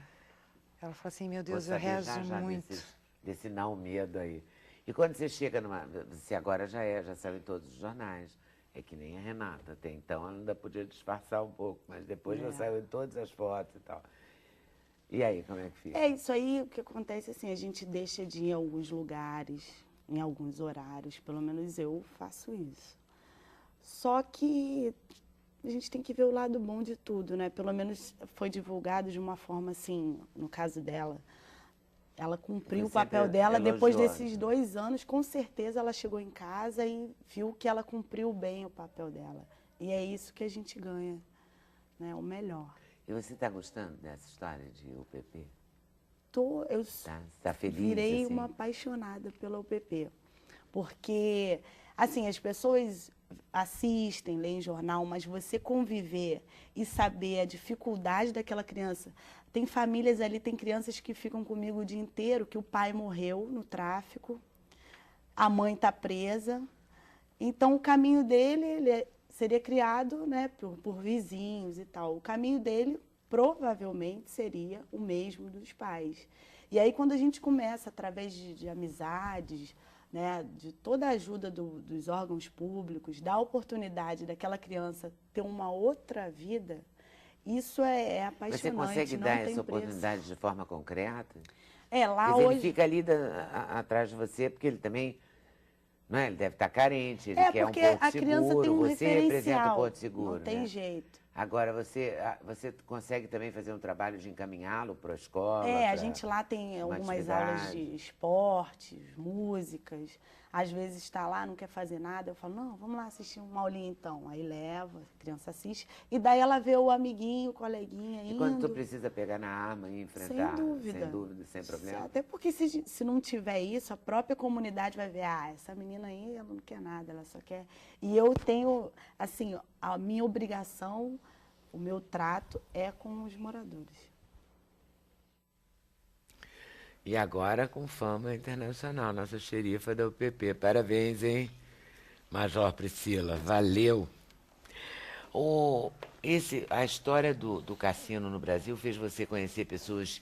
falou assim, meu Deus, Vou eu saber rezo já muito. desse não medo aí. E quando você chega numa... Você agora já saiu em todos os jornais. É que nem a Renata. Até então ela ainda podia disfarçar um pouco, mas depois já saiu em todas as fotos e tal. E aí, como é que fica? É isso aí, o que acontece assim, a gente deixa de ir em alguns lugares, em alguns horários, pelo menos eu faço isso. Só que a gente tem que ver o lado bom de tudo, né? Pelo menos foi divulgado de uma forma assim, no caso dela, ela cumpriu o Você papel sempre dela, depois elogiou, desses né? 2 anos, com certeza ela chegou em casa e viu que ela cumpriu bem o papel dela. E é isso que a gente ganha, né? O melhor. E você está gostando dessa história de UPP? Eu Tá feliz? virei assim? uma apaixonada pela UPP. Porque, assim, as pessoas assistem, leem jornal, mas você conviver e saber a dificuldade daquela criança. Tem famílias ali, tem crianças que ficam comigo o dia inteiro, que o pai morreu no tráfico, a mãe está presa. Então, o caminho dele, seria criado, né, por vizinhos e tal. O caminho dele provavelmente seria o mesmo dos pais. E aí, quando a gente começa, através de amizades, né, de toda a ajuda dos órgãos públicos, dar a oportunidade daquela criança ter uma outra vida, Isso é apaixonante. Você consegue não dar tem essa preço. oportunidade de forma concreta? Lá Mas ele hoje... fica ali atrás de você, porque ele também, não é? Ele deve estar carente, ele quer um porque porto a criança seguro, tem um você representa o referencial. porto seguro, Não tem né? jeito. Agora, você consegue também fazer um trabalho de encaminhá-lo para a escola? A gente lá tem algumas aulas de esportes, músicas. Às vezes está lá, não quer fazer nada. Eu falo, não, vamos lá assistir uma aulinha então. Aí leva, a criança assiste. E daí ela vê o amiguinho, o coleguinha indo. E quando tu precisa pegar na arma e enfrentar? Sem dúvida. Sem dúvida, sem problema? Até porque se não tiver isso, a própria comunidade vai ver, essa menina aí, ela não quer nada, ela só quer... E eu tenho, assim, a minha obrigação, o meu trato é com os moradores. E agora com fama internacional, nossa xerifa da UPP. Parabéns, hein, Major Priscila, valeu. A história do cassino no Brasil fez você conhecer pessoas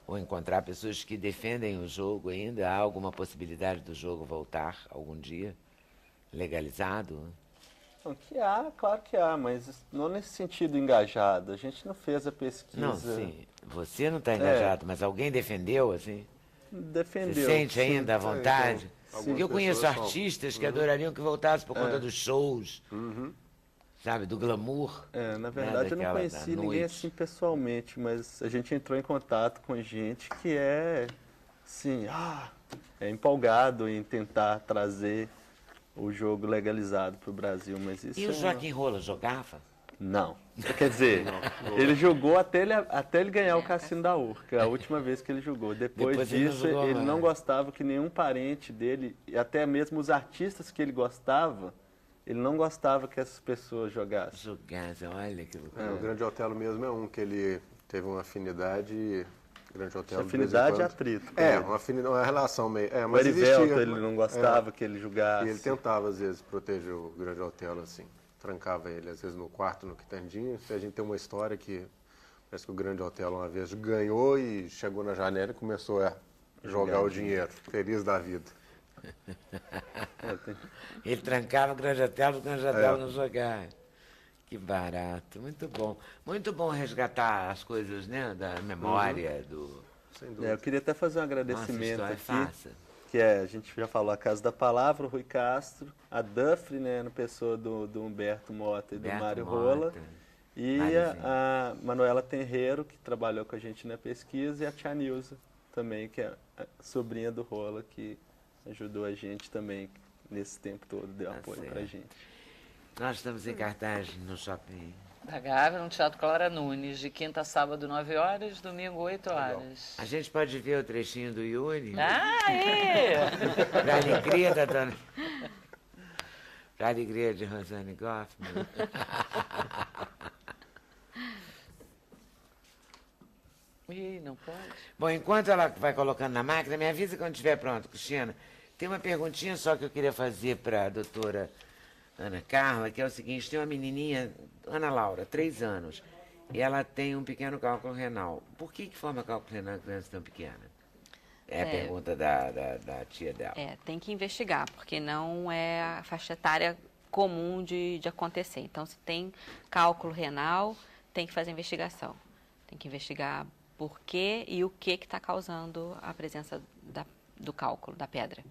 ou encontrar pessoas que defendem o jogo ainda? Há alguma possibilidade do jogo voltar algum dia? Legalizado? Não, claro que há, mas não nesse sentido engajado. A gente não fez a pesquisa. Não, sim. Você não está engajado, mas alguém defendeu, assim? Defendeu. Você sente ainda a vontade? Então, Porque eu conheço artistas que adorariam que voltasse por conta dos shows, sabe, do glamour. Na verdade, eu não conheci ninguém assim pessoalmente, mas a gente entrou em contato com gente que assim, empolgado em tentar trazer o jogo legalizado para o Brasil, mas isso... E o Joaquim Rola jogava? Não. Quer dizer, ele jogou até ele ganhar o Cassino da Urca, a última vez que ele jogou. Depois disso, ele não gostava que nenhum parente dele, e até mesmo os artistas que ele gostava, ele não gostava que essas pessoas jogassem. Olha que loucura. O Grande Otelo mesmo é um que ele teve uma afinidade... Grande Otelo, afinidade e atrito. Uma relação meio... O Erivelto, ele não gostava que ele jogasse. E ele tentava, às vezes, proteger o Grande Otelo, assim. Trancava ele, às vezes, no quarto, no quitandinho. A gente tem uma história que parece que o Grande Otelo uma vez ganhou e chegou na janela e começou a jogar o dinheiro. Feliz da vida. Ele trancava o Grande Otelo não jogava. Que barato, muito bom. Muito bom resgatar as coisas, né, da memória, Sem dúvida. Eu queria até fazer um agradecimento Nossa, aqui, que a gente já falou a Casa da Palavra, o Rui Castro, a Dufre, né, na pessoa do Humberto Mota e do Mário Rola, e a Manuela Tenreiro, que trabalhou com a gente na pesquisa, e a Tia Nilza também, que é a sobrinha do Rola, que ajudou a gente também nesse tempo todo, deu apoio pra gente. Nós estamos em cartaz no Shopping Da Gávea, no Teatro Clara Nunes, de quinta a sábado, 9 horas, domingo, 8 horas. A gente pode ver o trechinho do Yuri? Pra alegria da dona... Pra alegria de Rosane Goffman. Não pode. Bom, enquanto ela vai colocando na máquina, me avisa quando estiver pronto, Cristina. Tem uma perguntinha só que eu queria fazer para a doutora Ana Carla, que é o seguinte: tem uma menininha, Ana Laura, 3 anos, e ela tem um pequeno cálculo renal. Por que forma cálculo renal em criança tão pequena? É a pergunta da tia dela. Tem que investigar, porque não é a faixa etária comum de acontecer. Então, se tem cálculo renal, tem que fazer investigação. Tem que investigar por quê e o que está causando a presença do cálculo, da pedra.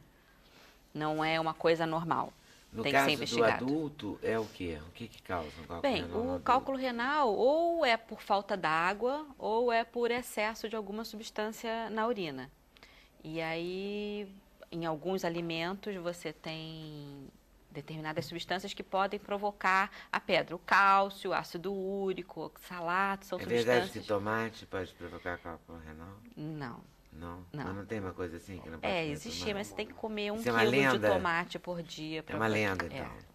Não é uma coisa normal. No tem caso que ser investigado. do adulto, é o quê? O que causa o cálculo renal? Bem, o cálculo renal ou é por falta d'água ou é por excesso de alguma substância na urina. E aí, em alguns alimentos, você tem determinadas substâncias que podem provocar a pedra. O cálcio, o ácido úrico, oxalato, são substâncias... É verdade que tomate pode provocar cálculo renal? Não. Não? Mas não tem uma coisa assim que não pode existe, tomate? Mas você tem que comer 1 Isso quilo de tomate por dia. É uma lenda, então.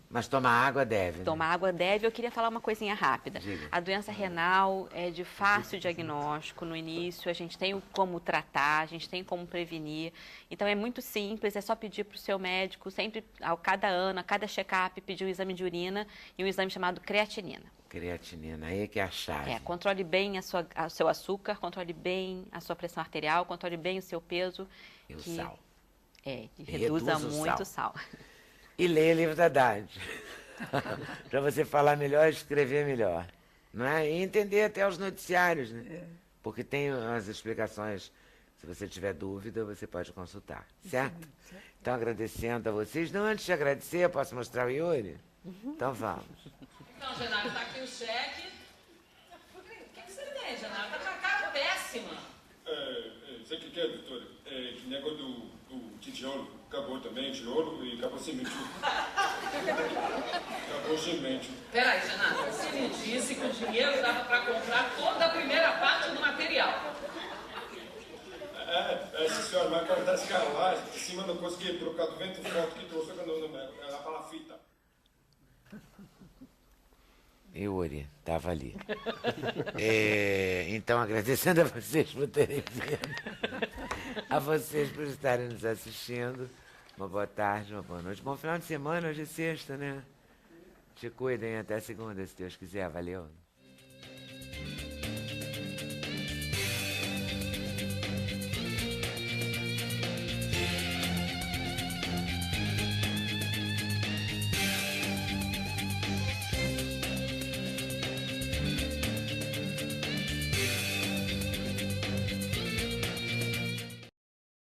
Mas tomar água deve, né? Tomar água deve. Eu queria falar uma coisinha rápida. Diga. A doença renal é de fácil diagnóstico no início, a gente tem como tratar, a gente tem como prevenir. Então é muito simples, é só pedir para o seu médico, sempre, a cada ano, a cada check-up, pedir um exame de urina e um exame chamado creatinina. Creatinina, aí é que é a chave. Controle bem o seu açúcar, controle bem a sua pressão arterial, controle bem o seu peso. E o sal. E reduza muito o sal. E leia o livro da Dade. Para você falar melhor e escrever melhor. Não é? E entender até os noticiários, né? Porque tem as explicações. Se você tiver dúvida, você pode consultar, certo? Então, agradecendo a vocês. Não, antes de agradecer, eu posso mostrar o Yuri? Então, vamos. Então, Genaro, está aqui o cheque. O que você tem, Genaro? Tá com a cara péssima. Sei o que é, doutora? Que negócio do tijolo. Acabou também, tijolo, e acabou semente. Acabou semente. Peraí, Genaro. Você me disse que o dinheiro dava para comprar toda a primeira parte do material. Essa senhora, mas cara das carruagens, em cima não consegui trocar do vento forte que trouxe na palafita. Yuri, estava ali. Então, agradecendo a vocês por terem vindo, a vocês por estarem nos assistindo. Uma boa tarde, uma boa noite. Bom final de semana, hoje é sexta, né? Te cuidem até segunda, se Deus quiser. Valeu.